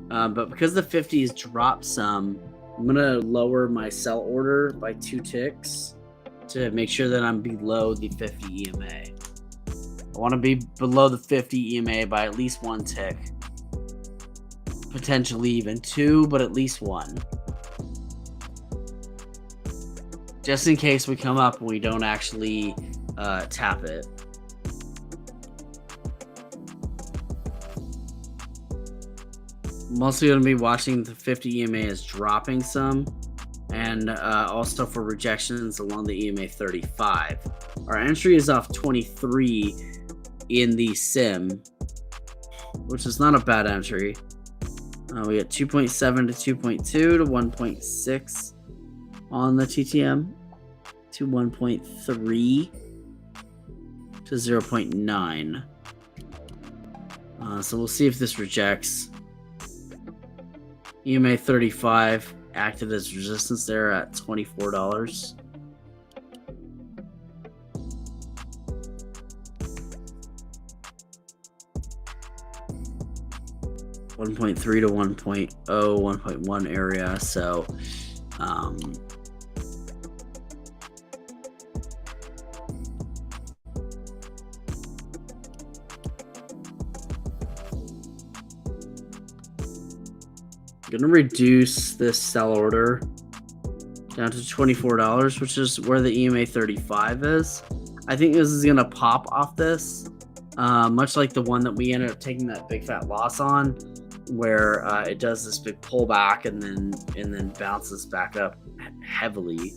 But because the 50s dropped some, I'm going to lower my sell order by 2 ticks to make sure that I'm below the 50 EMA. I want to be below the 50 EMA by at least 1 tick. Potentially even 2, but at least 1. Just in case we come up and we don't actually tap it. I'm also going to be watching the 50 EMA is dropping some, and also for rejections along the EMA 35. Our entry is off 23 in the sim, which is not a bad entry. We got 2.7 to 2.2 to 1.6 on the TTM, to 1.3 to 0.9. So we'll see if this rejects. EMA 35 acted as resistance there at $24. $1.3 to 1.0, 1.1 area. So I'm gonna reduce this sell order down to $24, which is where the EMA 35 is. I think this is gonna pop off this, much like the one that we ended up taking that big fat loss on, where it does this big pullback and then bounces back up heavily.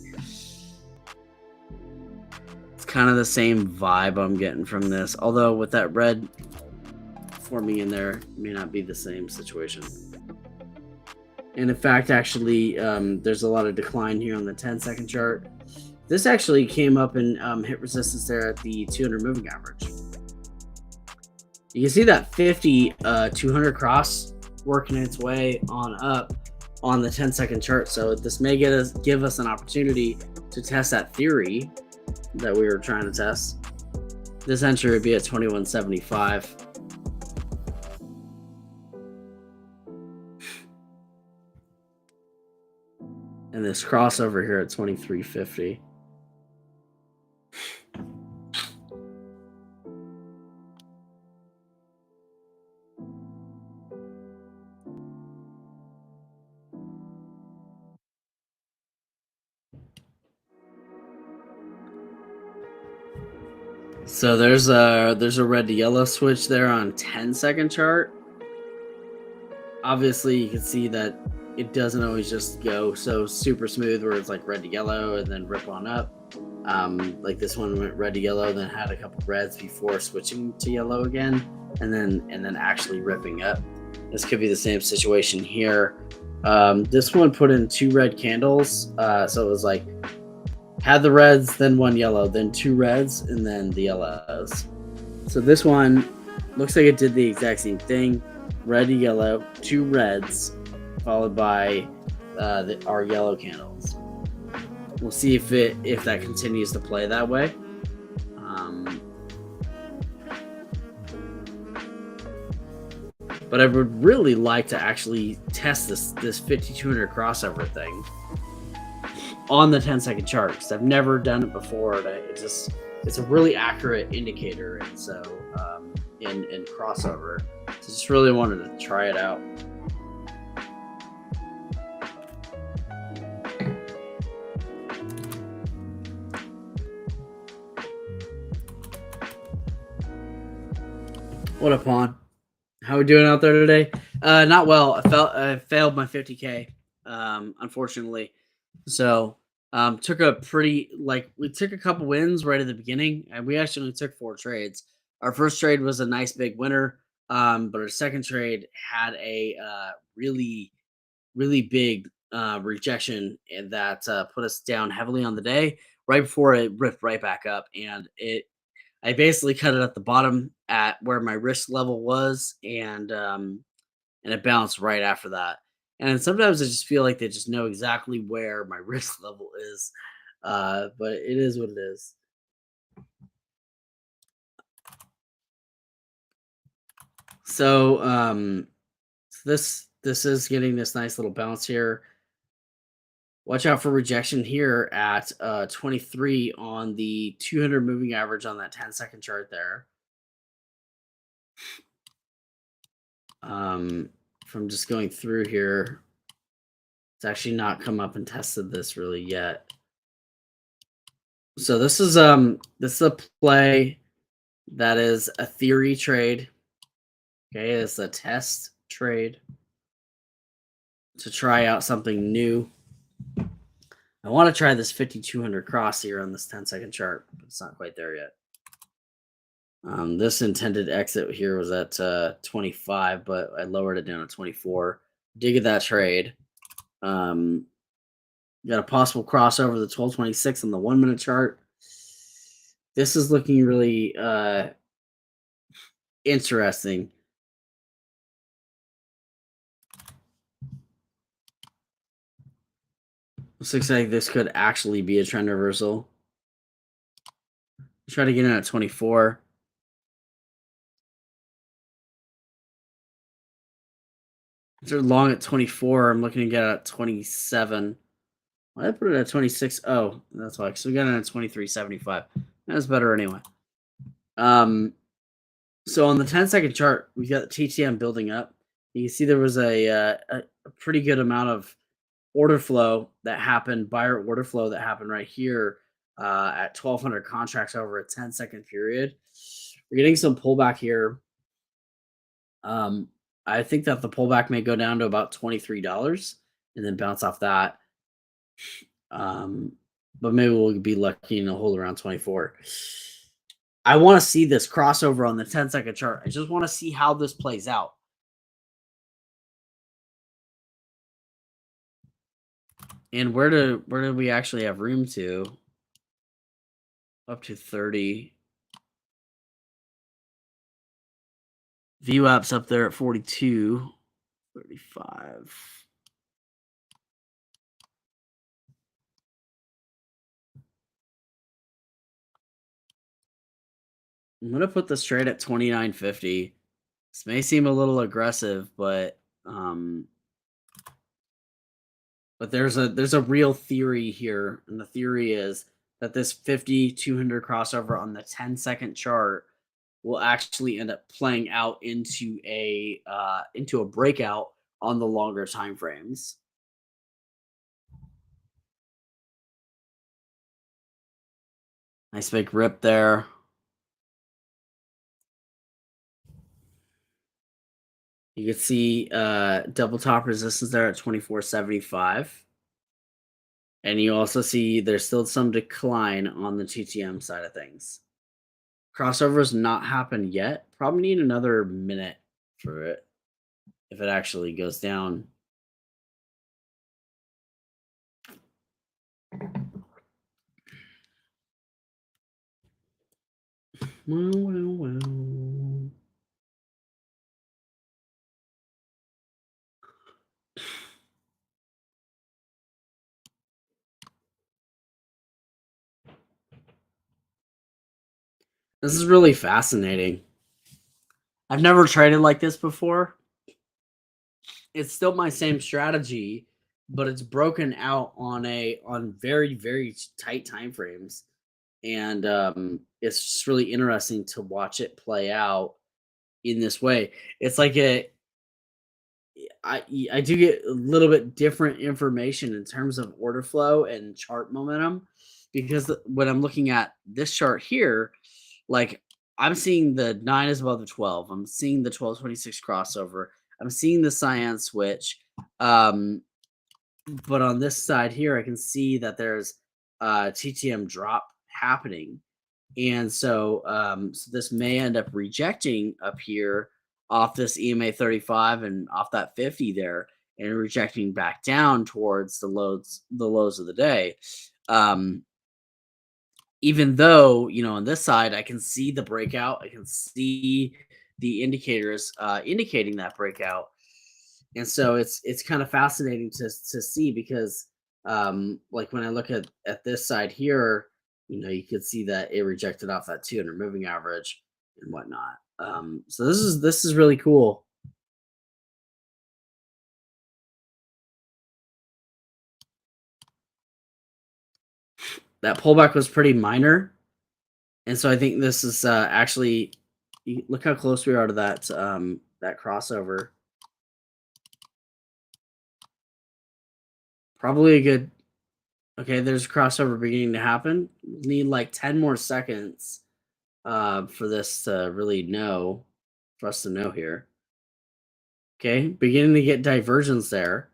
It's kind of the same vibe I'm getting from this, although with that red forming in there, it may not be the same situation. And in fact, actually, there's a lot of decline here on the 10-second chart. This actually came up and hit resistance there at the 200 moving average. You can see that 50 200 cross working its way on up on the 10-second chart. So this may give us an opportunity to test that theory that we were trying to test. This entry would be at 2175. And this crossover here at 2350. So there's a red to yellow switch there on 10-second chart. Obviously, you can see that it doesn't always just go so super smooth where it's like red to yellow and then rip on up. Like this one went red to yellow, then had a couple reds before switching to yellow again, and then actually ripping up. This could be the same situation here. This one put in 2 red candles, so it was like had the reds, then 1 yellow, then 2 reds, and then the yellows. So this one looks like it did the exact same thing: red to yellow, 2 reds, followed by our yellow candles. We'll see if that continues to play that way. But I would really like to actually test this 5200 crossover thing on the 10-second chart, because I've never done it before. And it's a really accurate indicator, and so in crossover, so just really wanted to try it out. What up, Juan? How we doing out there today? Not well. I failed my 50K, unfortunately. So took a we took a couple wins right at the beginning, and we actually took 4 trades. Our first trade was a nice big winner, but our second trade had a really big rejection, and that put us down heavily on the day right before it ripped right back up, and I basically cut it at the bottom at where my risk level was, and it bounced right after that. And sometimes I just feel like they just know exactly where my risk level is. But it is what it is. So this is getting this nice little bounce here. Watch out for rejection here at 23 on the 200 moving average on that 10-second chart there. Um, from just going through here, it's actually not come up and tested this really yet. So this is a play that is a theory trade. Okay, it's a test trade to try out something new. I want to try this 5200 cross here on this 10-second chart, but it's not quite there yet. This intended exit here was at 25, but I lowered it down to 24. Dig at that trade. Got a possible crossover the 1226 on the 1 minute chart. This is looking really interesting. Looks like this could actually be a trend reversal. Try to get in at 24. If they're long at 24, I'm looking to get at 27. Why did I put it at 26? Oh, that's why. So we got it at 23.75. That's better anyway. So on the 10-second chart, we got the TTM building up. You can see there was a pretty good amount of order flow that happened, buyer order flow that happened right here at 1,200 contracts over a 10-second period. We're getting some pullback here. I think that the pullback may go down to about $23 and then bounce off that. But maybe we'll be lucky and hold around 24. I want to see this crossover on the 10-second chart. I just want to see how this plays out. And where do we actually have room to? Up to 30. View apps up there at 42, 35. I'm gonna put this trade at 29.50. This may seem a little aggressive, but there's a real theory here, and the theory is that this 50-200 crossover on the 10-second chart will actually end up playing out into a breakout on the longer time frames. Nice big rip there. You can see double top resistance there at 24.75. And you also see there's still some decline on the TTM side of things. Crossover's not happened yet. Probably need another minute for it if it actually goes down. Well. This is really fascinating. I've never traded like this before. It's still my same strategy, but it's broken out on very, very tight time frames. And it's just really interesting to watch it play out in this way. It's like I do get a little bit different information in terms of order flow and chart momentum, because when I'm looking at this chart here, like I'm seeing the 9 is above the 12. I'm seeing the 1226 crossover. I'm seeing the cyan switch. But on this side here, I can see that there's TTM drop happening. And so this may end up rejecting up here off this EMA 35 and off that 50 there, and rejecting back down towards the lows of the day. Even though, on this side, I can see the breakout, I can see the indicators indicating that breakout. And so it's kind of fascinating to see because like when I look at this side here, you could see that it rejected off that 200 moving average and whatnot. So this is really cool. That pullback was pretty minor, and so I think this is actually look how close we are to that crossover. Probably a good. Okay, there's a crossover beginning to happen. Need like 10 more seconds for this to really know, for us to know here. Okay, beginning to get divergence there.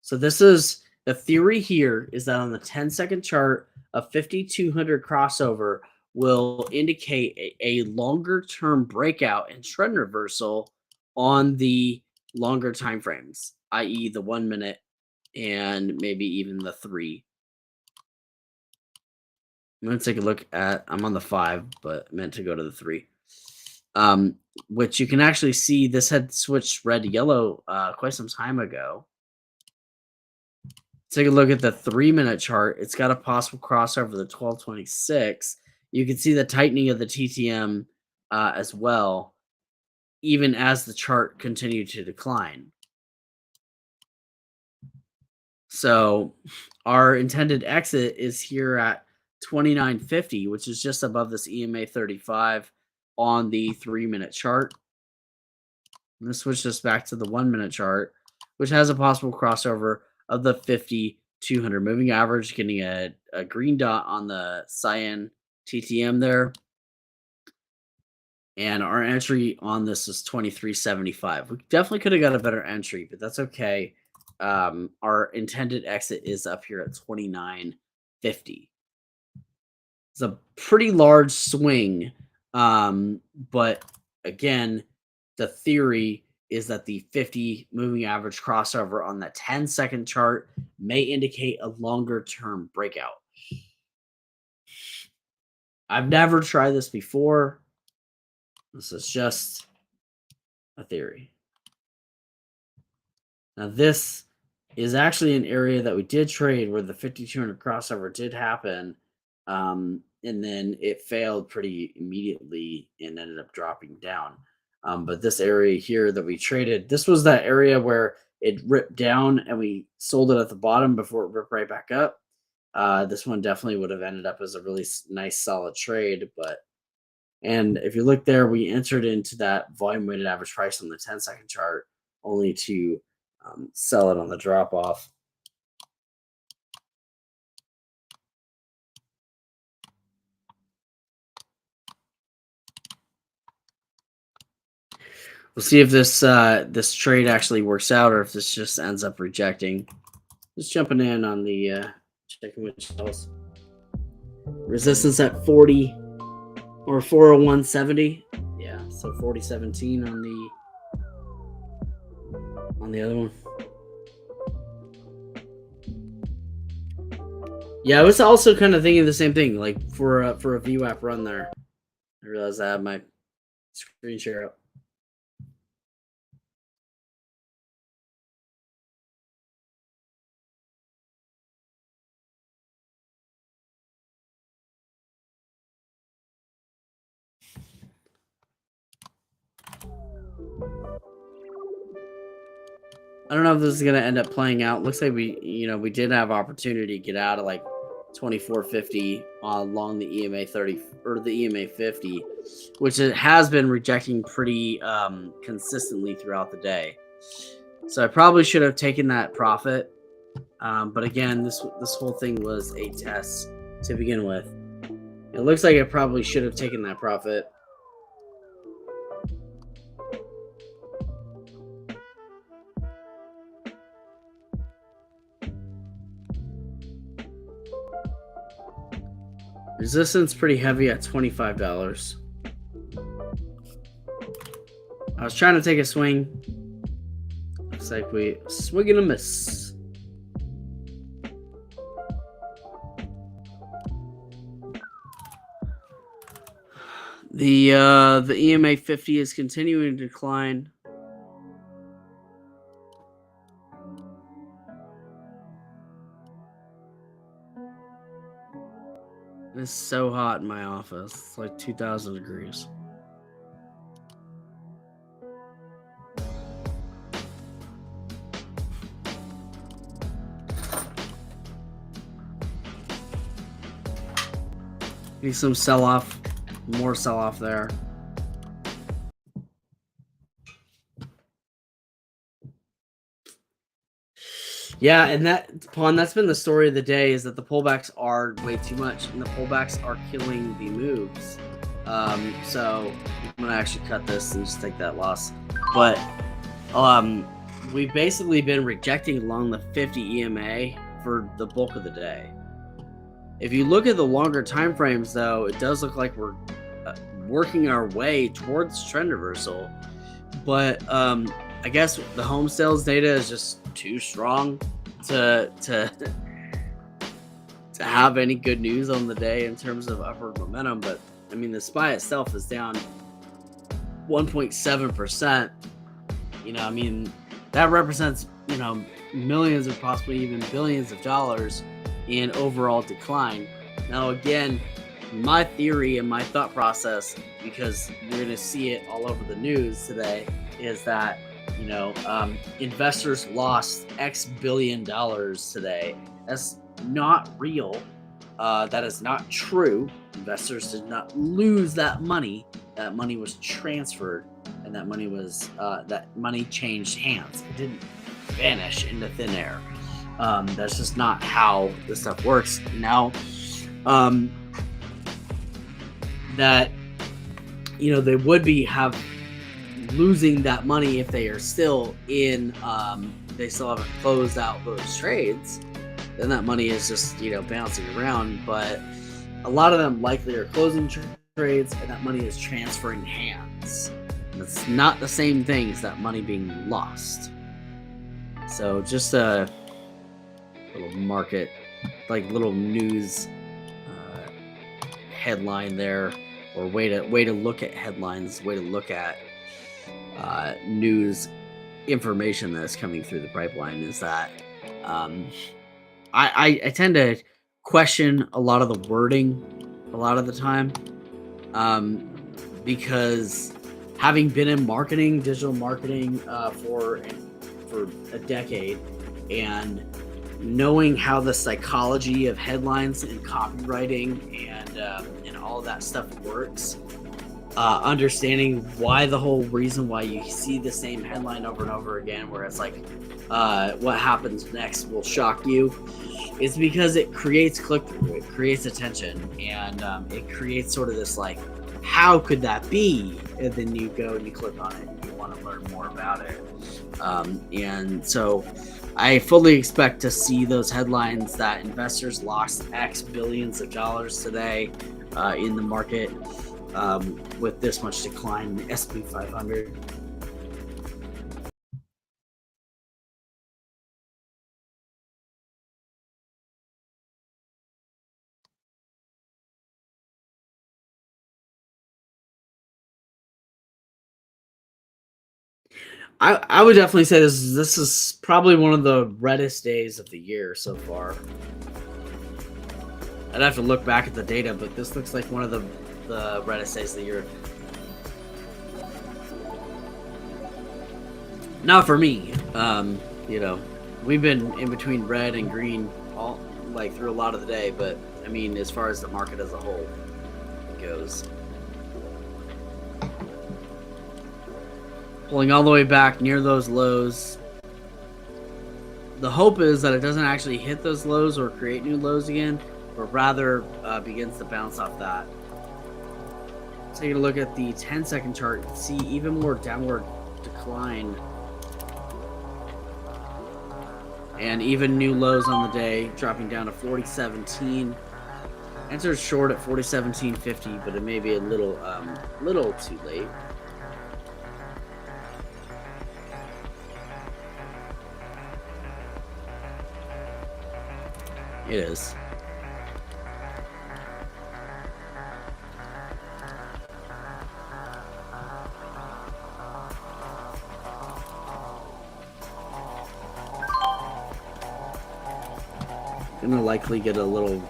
So this is the theory here is that on the 10-second chart, a 5200 crossover will indicate a longer term breakout and trend reversal on the longer time frames, i.e. the 1 minute and maybe even the 3. I'm gonna take a look at. I'm on the 5, but meant to go to the 3. Um, which you can actually see this had switched red to yellow quite some time ago. Take a look at the 3-minute chart. It's got a possible crossover the 1226. You can see the tightening of the TTM as well, even as the chart continued to decline. So our intended exit is here at 2950, which is just above this EMA 35 on the 3-minute chart. I'm going to switch this back to the 1-minute chart, which has a possible crossover of the 50-200 moving average, getting a green dot on the cyan TTM there. And our entry on this is 2375. We definitely could have got a better entry, but that's okay. Our intended exit is up here at 2950. It's a pretty large swing. But again, the theory is that the 50 moving average crossover on the 10-second chart may indicate a longer term breakout. I've never tried this before. This is just a theory. Now, this is actually an area that we did trade where the 5200 crossover did happen. And then it failed pretty immediately and ended up dropping down. But this area here that we traded, this was that area where it ripped down and we sold it at the bottom before it ripped right back up. This one definitely would have ended up as a really nice solid trade. And if you look there, we entered into that volume weighted average price on the 10-second chart only to sell it on the drop off. We'll see if this trade actually works out or if this just ends up rejecting. Just jumping in on the checking which else. Resistance at 40 or 401.70. Yeah, so 40.17 on the other one. Yeah, I was also kind of thinking the same thing, like for a VWAP run there. I realized I have my screen share up. I don't know if this is gonna end up playing out. Looks like we did have opportunity to get out of like 2450 along the EMA 30 or the EMA 50, which it has been rejecting pretty consistently throughout the day. So I probably should have taken that profit. But again, this whole thing was a test to begin with. It looks like I probably should have taken that profit. Resistance pretty heavy at $25. I was trying to take a swing. Looks like we swing and a miss. The EMA 50 is continuing to decline. It's so hot in my office. It's like 2,000 degrees. Need some sell off, more sell off there. Yeah, and that's been the story of the day, is that the pullbacks are way too much, and the pullbacks are killing the moves. So I'm gonna actually cut this and just take that loss. But we've basically been rejecting along the 50 EMA for the bulk of the day. If you look at the longer time frames, though, it does look like we're working our way towards trend reversal. But I guess the home sales data is just too strong to have any good news on the day in terms of upward momentum. But I mean, the SPY itself is down 1.7%. I mean, that represents, millions or possibly even billions of dollars in overall decline. Now, again, my theory and my thought process, because you're going to see it all over the news today, is that investors lost X billion dollars today. That's not real. That is not true. Investors did not lose that money. That money was transferred, and that money changed hands. It didn't vanish into thin air. That's just not how this stuff works. Now, that they would have losing that money if they are still in, they still haven't closed out those trades, then that money is just bouncing around. But a lot of them likely are closing trades, and that money is transferring hands. And it's not the same thing as that money being lost. So just a little market, like little news headline there, or way to look at headlines, way to look at news information that's coming through the pipeline, is that I tend to question a lot of the wording a lot of the time, because having been in marketing, digital marketing, for a decade, and knowing how the psychology of headlines and copywriting and all of that stuff works, understanding why the whole reason why you see the same headline over and over again, where it's like, what happens next will shock you, is because it creates click-through, it creates attention, and it creates sort of this like, how could that be? And then you go and you click on it and you want to learn more about it. And so I fully expect to see those headlines that investors lost X billions of dollars today in the market, with this much decline in the S&P 500. I would definitely say this is probably one of the reddest days of the year so far. I'd have to look back at the data, but this looks like one of the reddest days of the year. Not for me. We've been in between red and green all through a lot of the day, but I mean, as far as the market as a whole goes, pulling all the way back near those lows. The hope is that it doesn't actually hit those lows or create new lows again, but rather begins to bounce off that. Taking a look at the 10-second chart, you can see even more downward decline, and even new lows on the day, dropping down to 40.17. Entered short at 40.1750, but it may be a little too late. It is. Gonna likely get a little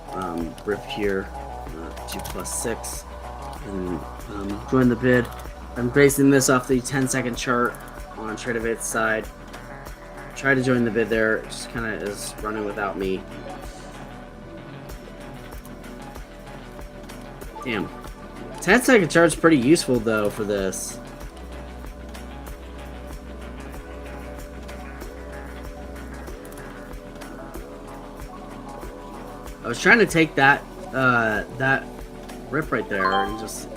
rip here. to +6 and join the bid. I'm basing this off the 10-second chart on Tradeovate's side. Try to join the bid there. It just kind of is running without me. Damn. 10-second chart's pretty useful though for this. I was trying to take that that rip right there and just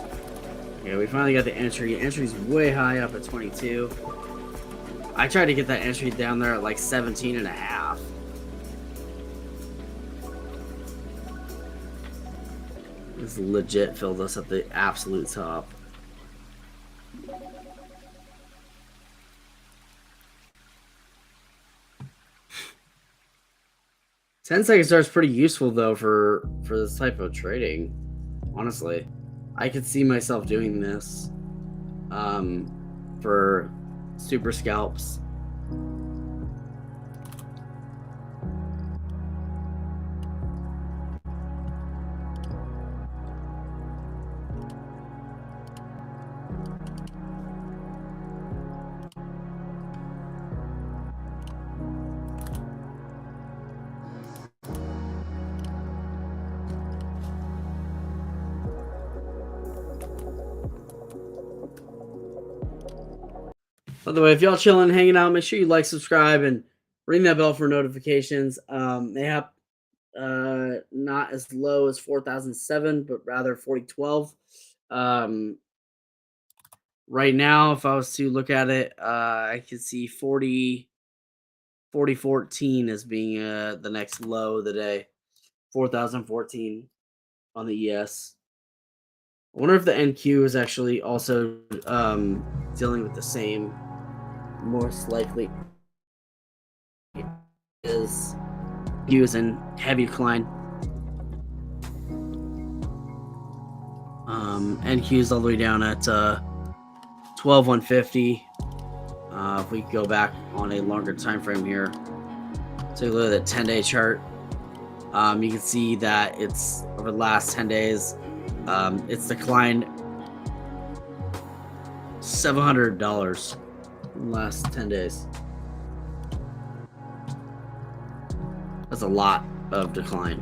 we finally got the entry. Entry's way high up at 22. I tried to get that entry down there at like 17 and a half. This legit filled us at the absolute top. $10-second start's pretty useful though for this type of trading. Honestly, I could see myself doing this for super scalps. By the way, if y'all chilling, hanging out, make sure you like, subscribe, and ring that bell for notifications. They have not as low as 4,007, but rather 4012. Right now, if I was to look at it, I could see 4014 as being the next low of the day. 4,014 on the ES. I wonder if the NQ is actually also dealing with the same. Most likely is using heavy decline. NQ is all the way down at 12,150. If we go back on a longer time frame here, take a look at that 10-day chart. You can see that it's over the last 10 days, it's declined $700 in the last 10 days. That's a lot of decline.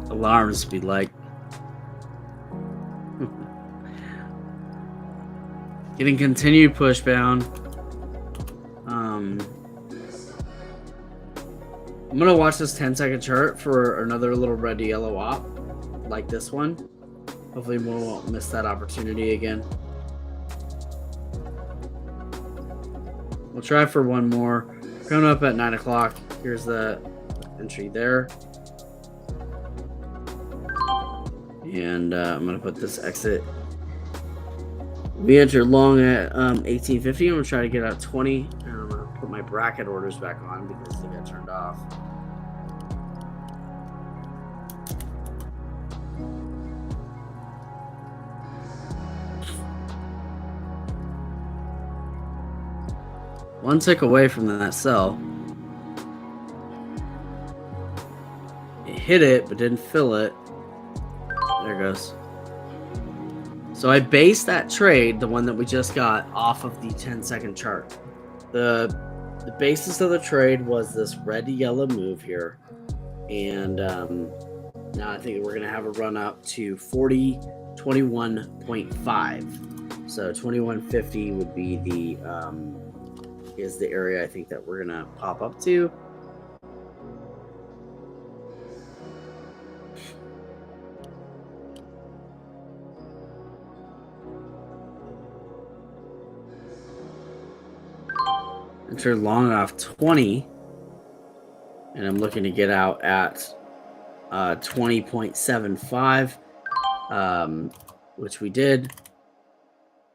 Alarms be like getting continued push bound. I'm gonna watch this 10-second chart for another little red to yellow op like this one. Hopefully we won't miss that opportunity again. We'll try for one more. Coming up at 9 o'clock. Here's the entry there. And I'm gonna put this exit. We entered long at 1850. I'm gonna try to get out 20, and I'm gonna put my bracket orders back on because they got turned off. One tick away from that sell. It hit it, but didn't fill it. There it goes. So I based that trade, the one that we just got, off of the 10-second chart. The basis of the trade was this red to yellow move here. And now I think we're going to have a run up to 4021.5. So 2150 would be the is the area I think that we're going to pop up to. Enter long off 20, and I'm looking to get out at 20.75, which we did.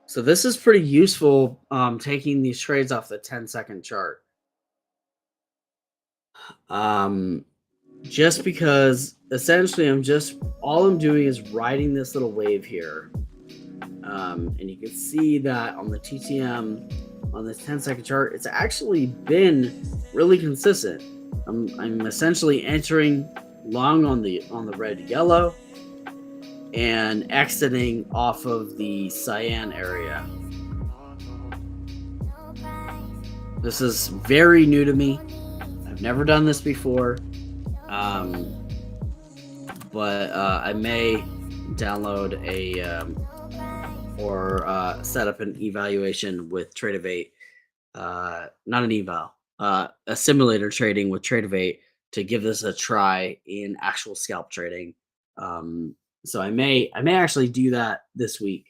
So this is pretty useful, taking these trades off the 10-second chart. just because essentially all I'm doing is riding this little wave here. And you can see that on the TTM on this 10-second chart, it's actually been really consistent. I'm essentially entering long on the red yellow and exiting off of the cyan area. This is very new to me. I've never done this before. But I may download or set up an evaluation with Tradeovate. Not an eval, a simulator trading with Tradeovate to give this a try in actual scalp trading. So I may actually do that this week.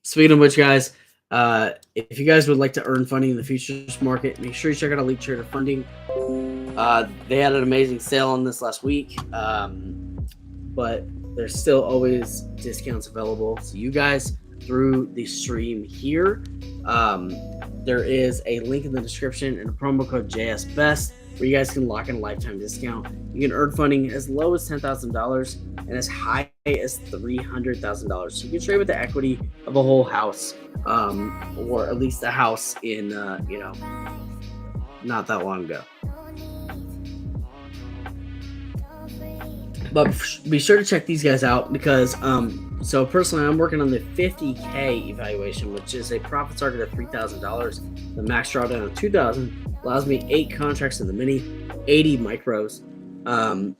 Speaking of which, guys, if you guys would like to earn funding in the futures market, make sure you check out Elite Trader Funding. They had an amazing sale on this last week, but there's still always discounts available. So you guys, through the stream here, there is a link in the description and a promo code JSBEST where you guys can lock in a lifetime discount. You can earn funding as low as $10,000 and as high as $300,000. So you can trade with the equity of a whole house, or at least a house in, not that long ago. But be sure to check these guys out because, so personally, I'm working on the 50K evaluation, which is a profit target of $3,000. The max drawdown of $2,000 allows me 8 contracts in the mini, 80 micros, and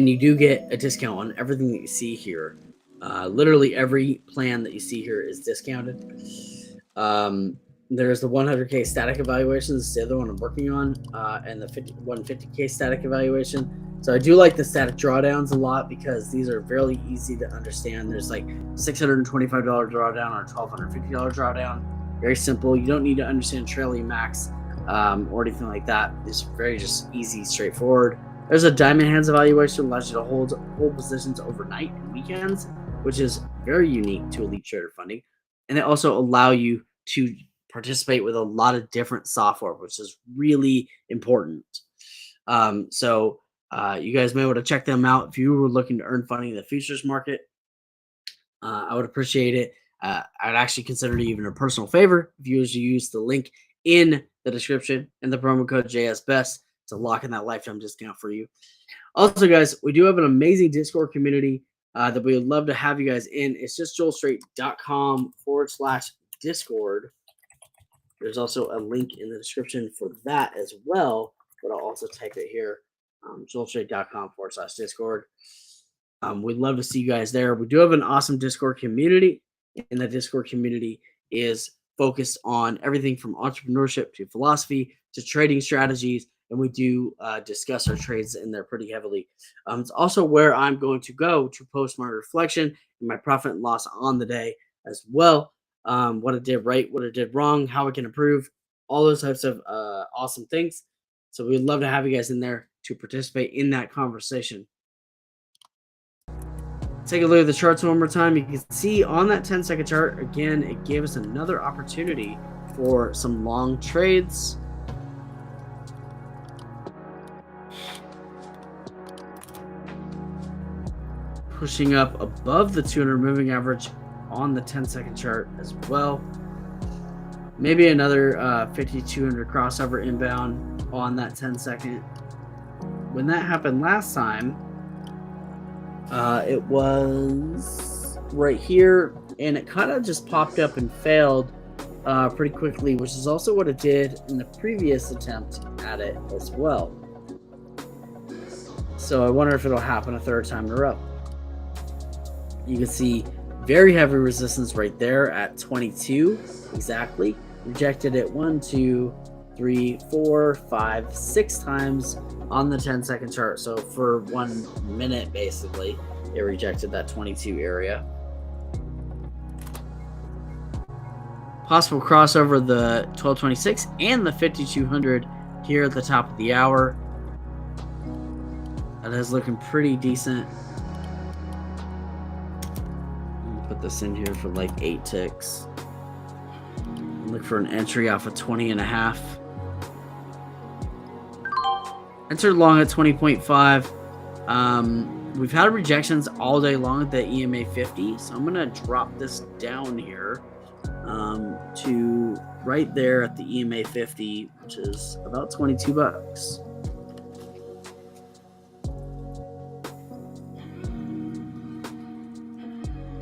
you do get a discount on everything that you see here. Literally every plan that you see here is discounted. There's the 100K static evaluation. This is the other one I'm working on, and the 150K static evaluation. So I do like the static drawdowns a lot because these are fairly easy to understand. There's like $625 drawdown or $1,250 drawdown. Very simple. You don't need to understand trailing max or anything like that. It's very just easy, straightforward. There's a diamond hands evaluation that allows you to hold positions overnight and weekends, which is very unique to Elite Trader Funding. And they also allow you to participate with a lot of different software, which is really important. So you guys may want to check them out if you were looking to earn funding in the futures market. I would appreciate it. I'd actually consider it even a personal favor if you use the link in the description and the promo code JSBEST to lock in that lifetime discount for you. Also, guys, we do have an amazing Discord community that we would love to have you guys in. It's just joelstraight.com/Discord. There's also a link in the description for that as well, but I'll also type it here. joelstraight.com/Discord. We'd love to see you guys there. We do have an awesome Discord community, and the Discord community is focused on everything from entrepreneurship to philosophy to trading strategies, and we do discuss our trades in there pretty heavily. It's also where I'm going to go to post my reflection and my profit and loss on the day as well. What I did right, what I did wrong, how I can improve, all those types of awesome things. So we'd love to have you guys in there to participate in that conversation. Take a look at the charts one more time. You can see on that 10-second chart, again, it gave us another opportunity for some long trades. Pushing up above the 200 moving average on the 10-second chart as well. Maybe another 5200 crossover inbound on that 10-second. When that happened last time, it was right here, and it kind of just popped up and failed pretty quickly, which is also what it did in the previous attempt at it as well. So I wonder if it'll happen a third time in a row. You can see very heavy resistance right there at 22 exactly. Rejected it 1, 2, 3, 4, 5, 6 times on the 10-second chart. So for 1 minute, basically, it rejected that 22 area. Possible crossover the 1226 and the 5200 here at the top of the hour. That is looking pretty decent. Put this in here for like 8 ticks. And Look for an entry off of 20.5. Entered long at 20.5. We've had rejections all day long at the EMA 50, so I'm gonna drop this down here to right there at the EMA 50, which is about 22 bucks.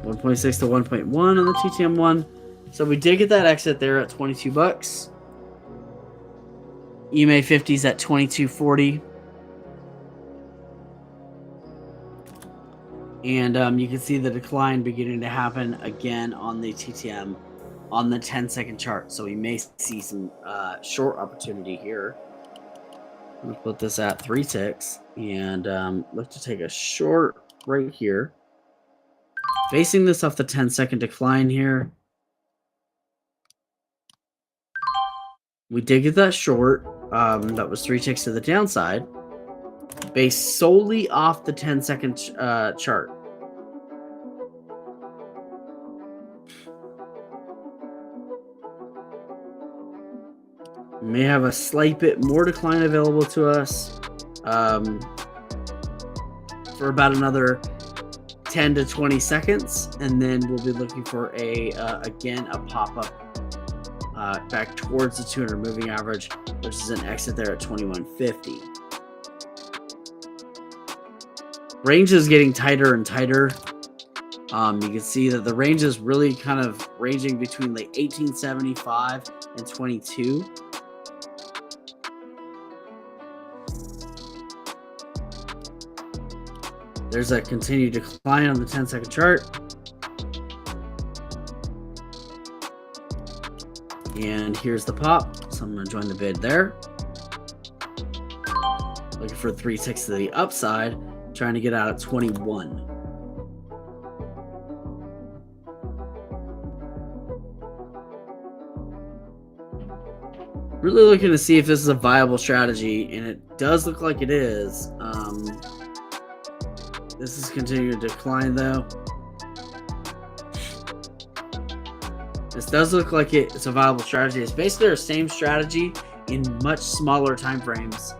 $1.6 to 1.1 on the TTM1. So we did get that exit there at 22 bucks. EMA 50's at 22.40. And you can see the decline beginning to happen again on the TTM on the 10-second chart. So we may see some short opportunity here. I'm going to put this at 3 ticks and look to take a short right here. Facing this off the 10-second decline here. We did get that short. That was 3 ticks to the downside. Based solely off the 10-second chart. We may have a slight bit more decline available to us for about another 10 to 20 seconds, and then we'll be looking for again a pop-up back towards the 200 moving average versus an exit there at 21.50. Range is getting tighter and tighter. You can see that the range is really kind of ranging between like 1875 and 22. There's a continued decline on the 10-second chart. And here's the pop. So I'm going to join the bid there. Looking for 3 ticks to the upside. Trying to get out at 21. Really looking to see if this is a viable strategy, and it does look like it is. This is continuing to decline though. This does look like it's a viable strategy. It's basically our same strategy in much smaller time frames.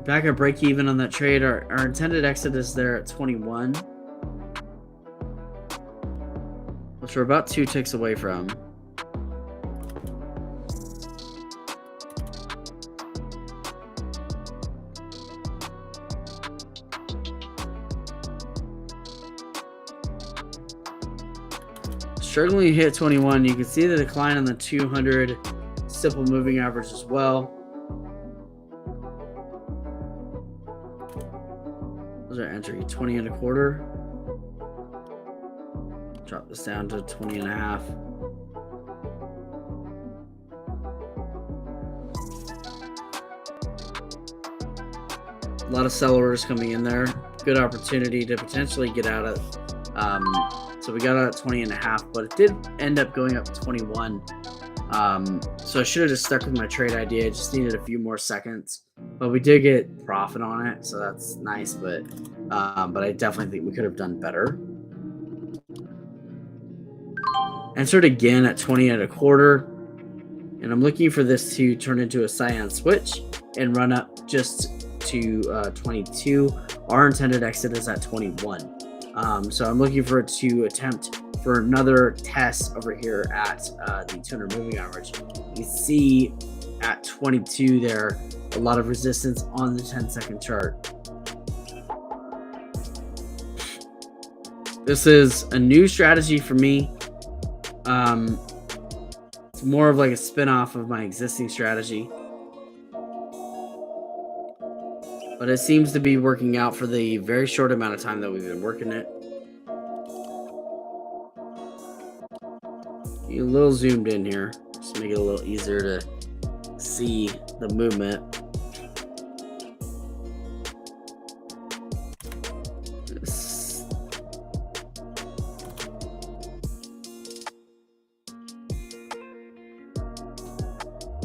Back at break even on that trade. Our intended exit is there at 21, which we're about 2 ticks away from. Struggling to hit 21. You can see the decline on the 200 simple moving average as well. Those are entry 20 and a quarter. Drop this down to 20 and a half. A lot of sell orders coming in there. Good opportunity to potentially get out of. So we got out at 20 and a half, but it did end up going up to 21. So I should have just stuck with my trade idea. I just needed a few more seconds, but we did get profit on it, so that's nice. But I definitely think we could have done better. Entered again at 20 and a quarter, and I'm looking for this to turn into a cyan switch and run up just to 22. Our intended exit is at 21. So I'm looking for it to attempt for another test over here at the 200 moving average. You see at 22 there, a lot of resistance on the 10-second chart. This is a new strategy for me. It's more of like a spin-off of my existing strategy. But it seems to be working out for the very short amount of time that we've been working it. A little zoomed in here, just to make it a little easier to see the movement.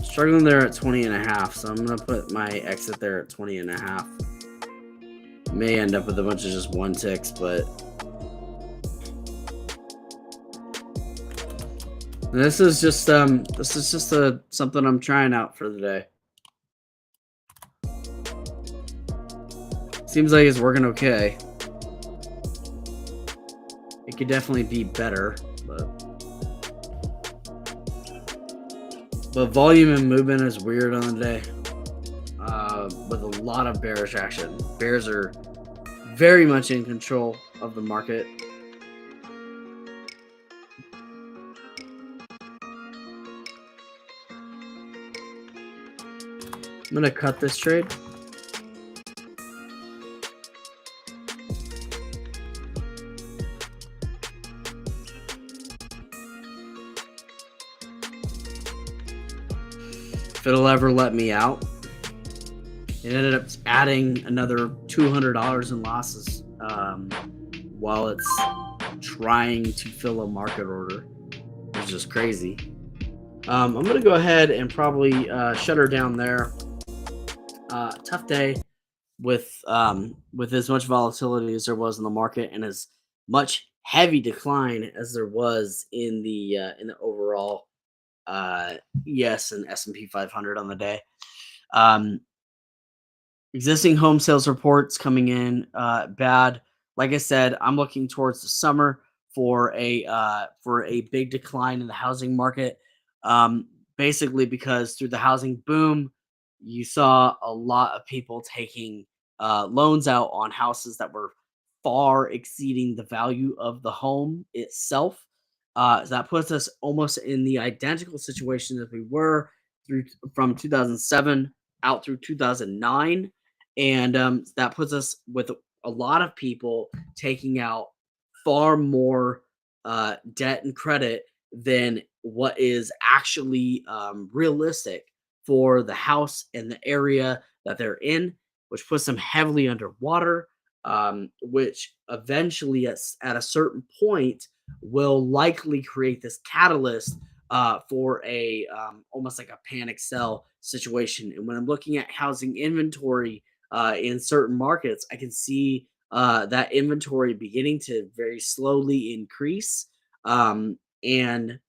Struggling there at 20 and a half, so I'm going to put my exit there at 20 and a half. May end up with a bunch of just one ticks, but this is just a something I'm trying out for the day. Seems like it's working okay. It could definitely be better, but volume and movement is weird on the day. With a lot of bearish action. Bears are very much in control of the market. I'm gonna cut this trade. If it'll ever let me out. It ended up adding another $200 in losses while it's trying to fill a market order, which is just crazy. I'm going to go ahead and probably shut her down there. Tough day with as much volatility as there was in the market and as much heavy decline as there was in the overall ES and S&P 500 on the day. Existing home sales reports coming in bad. Like I said, I'm looking towards the summer for a big decline in the housing market. Basically, because through the housing boom, you saw a lot of people taking loans out on houses that were far exceeding the value of the home itself. That puts us almost in the identical situation as we were through from 2007 out through 2009, and that puts us with a lot of people taking out far more debt and credit than what is actually realistic for the house and the area that they're in, which puts them heavily underwater, which eventually at a certain point will likely create this catalyst for a almost like a panic sell situation. And when I'm looking at housing inventory in certain markets, I can see that inventory beginning to very slowly increase. And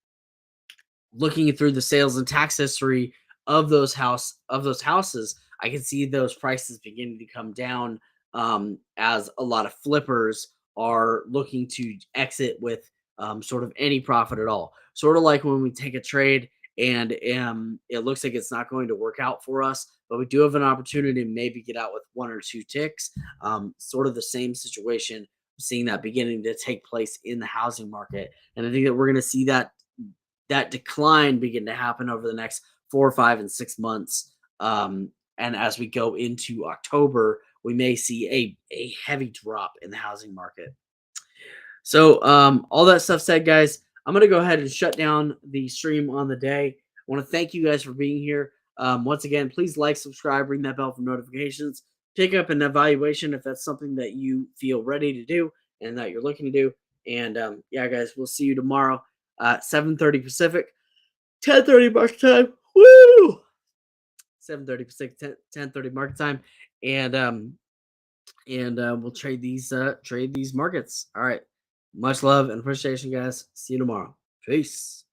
looking through the sales and tax history of those houses, I can see those prices beginning to come down as a lot of flippers are looking to exit with sort of any profit at all. Sort of like when we take a trade and it looks like it's not going to work out for us, but we do have an opportunity to maybe get out with one or two ticks. Sort of the same situation, seeing that beginning to take place in the housing market, and I think that we're going to see that decline begin to happen over the next 4, 5, and 6 months. And as we go into October, we may see a heavy drop in the housing market. So, all that stuff said, guys, I'm going to go ahead and shut down the stream on the day. I want to thank you guys for being here. Once again, please like, subscribe, ring that bell for notifications. Pick up an evaluation if that's something that you feel ready to do and that you're looking to do. And yeah, guys, we'll see you tomorrow. 7:30 Pacific, 10:30 market time. Woo! 7:30 Pacific, 10:30 market time, and we'll trade these markets. All right. Much love and appreciation, guys. See you tomorrow. Peace.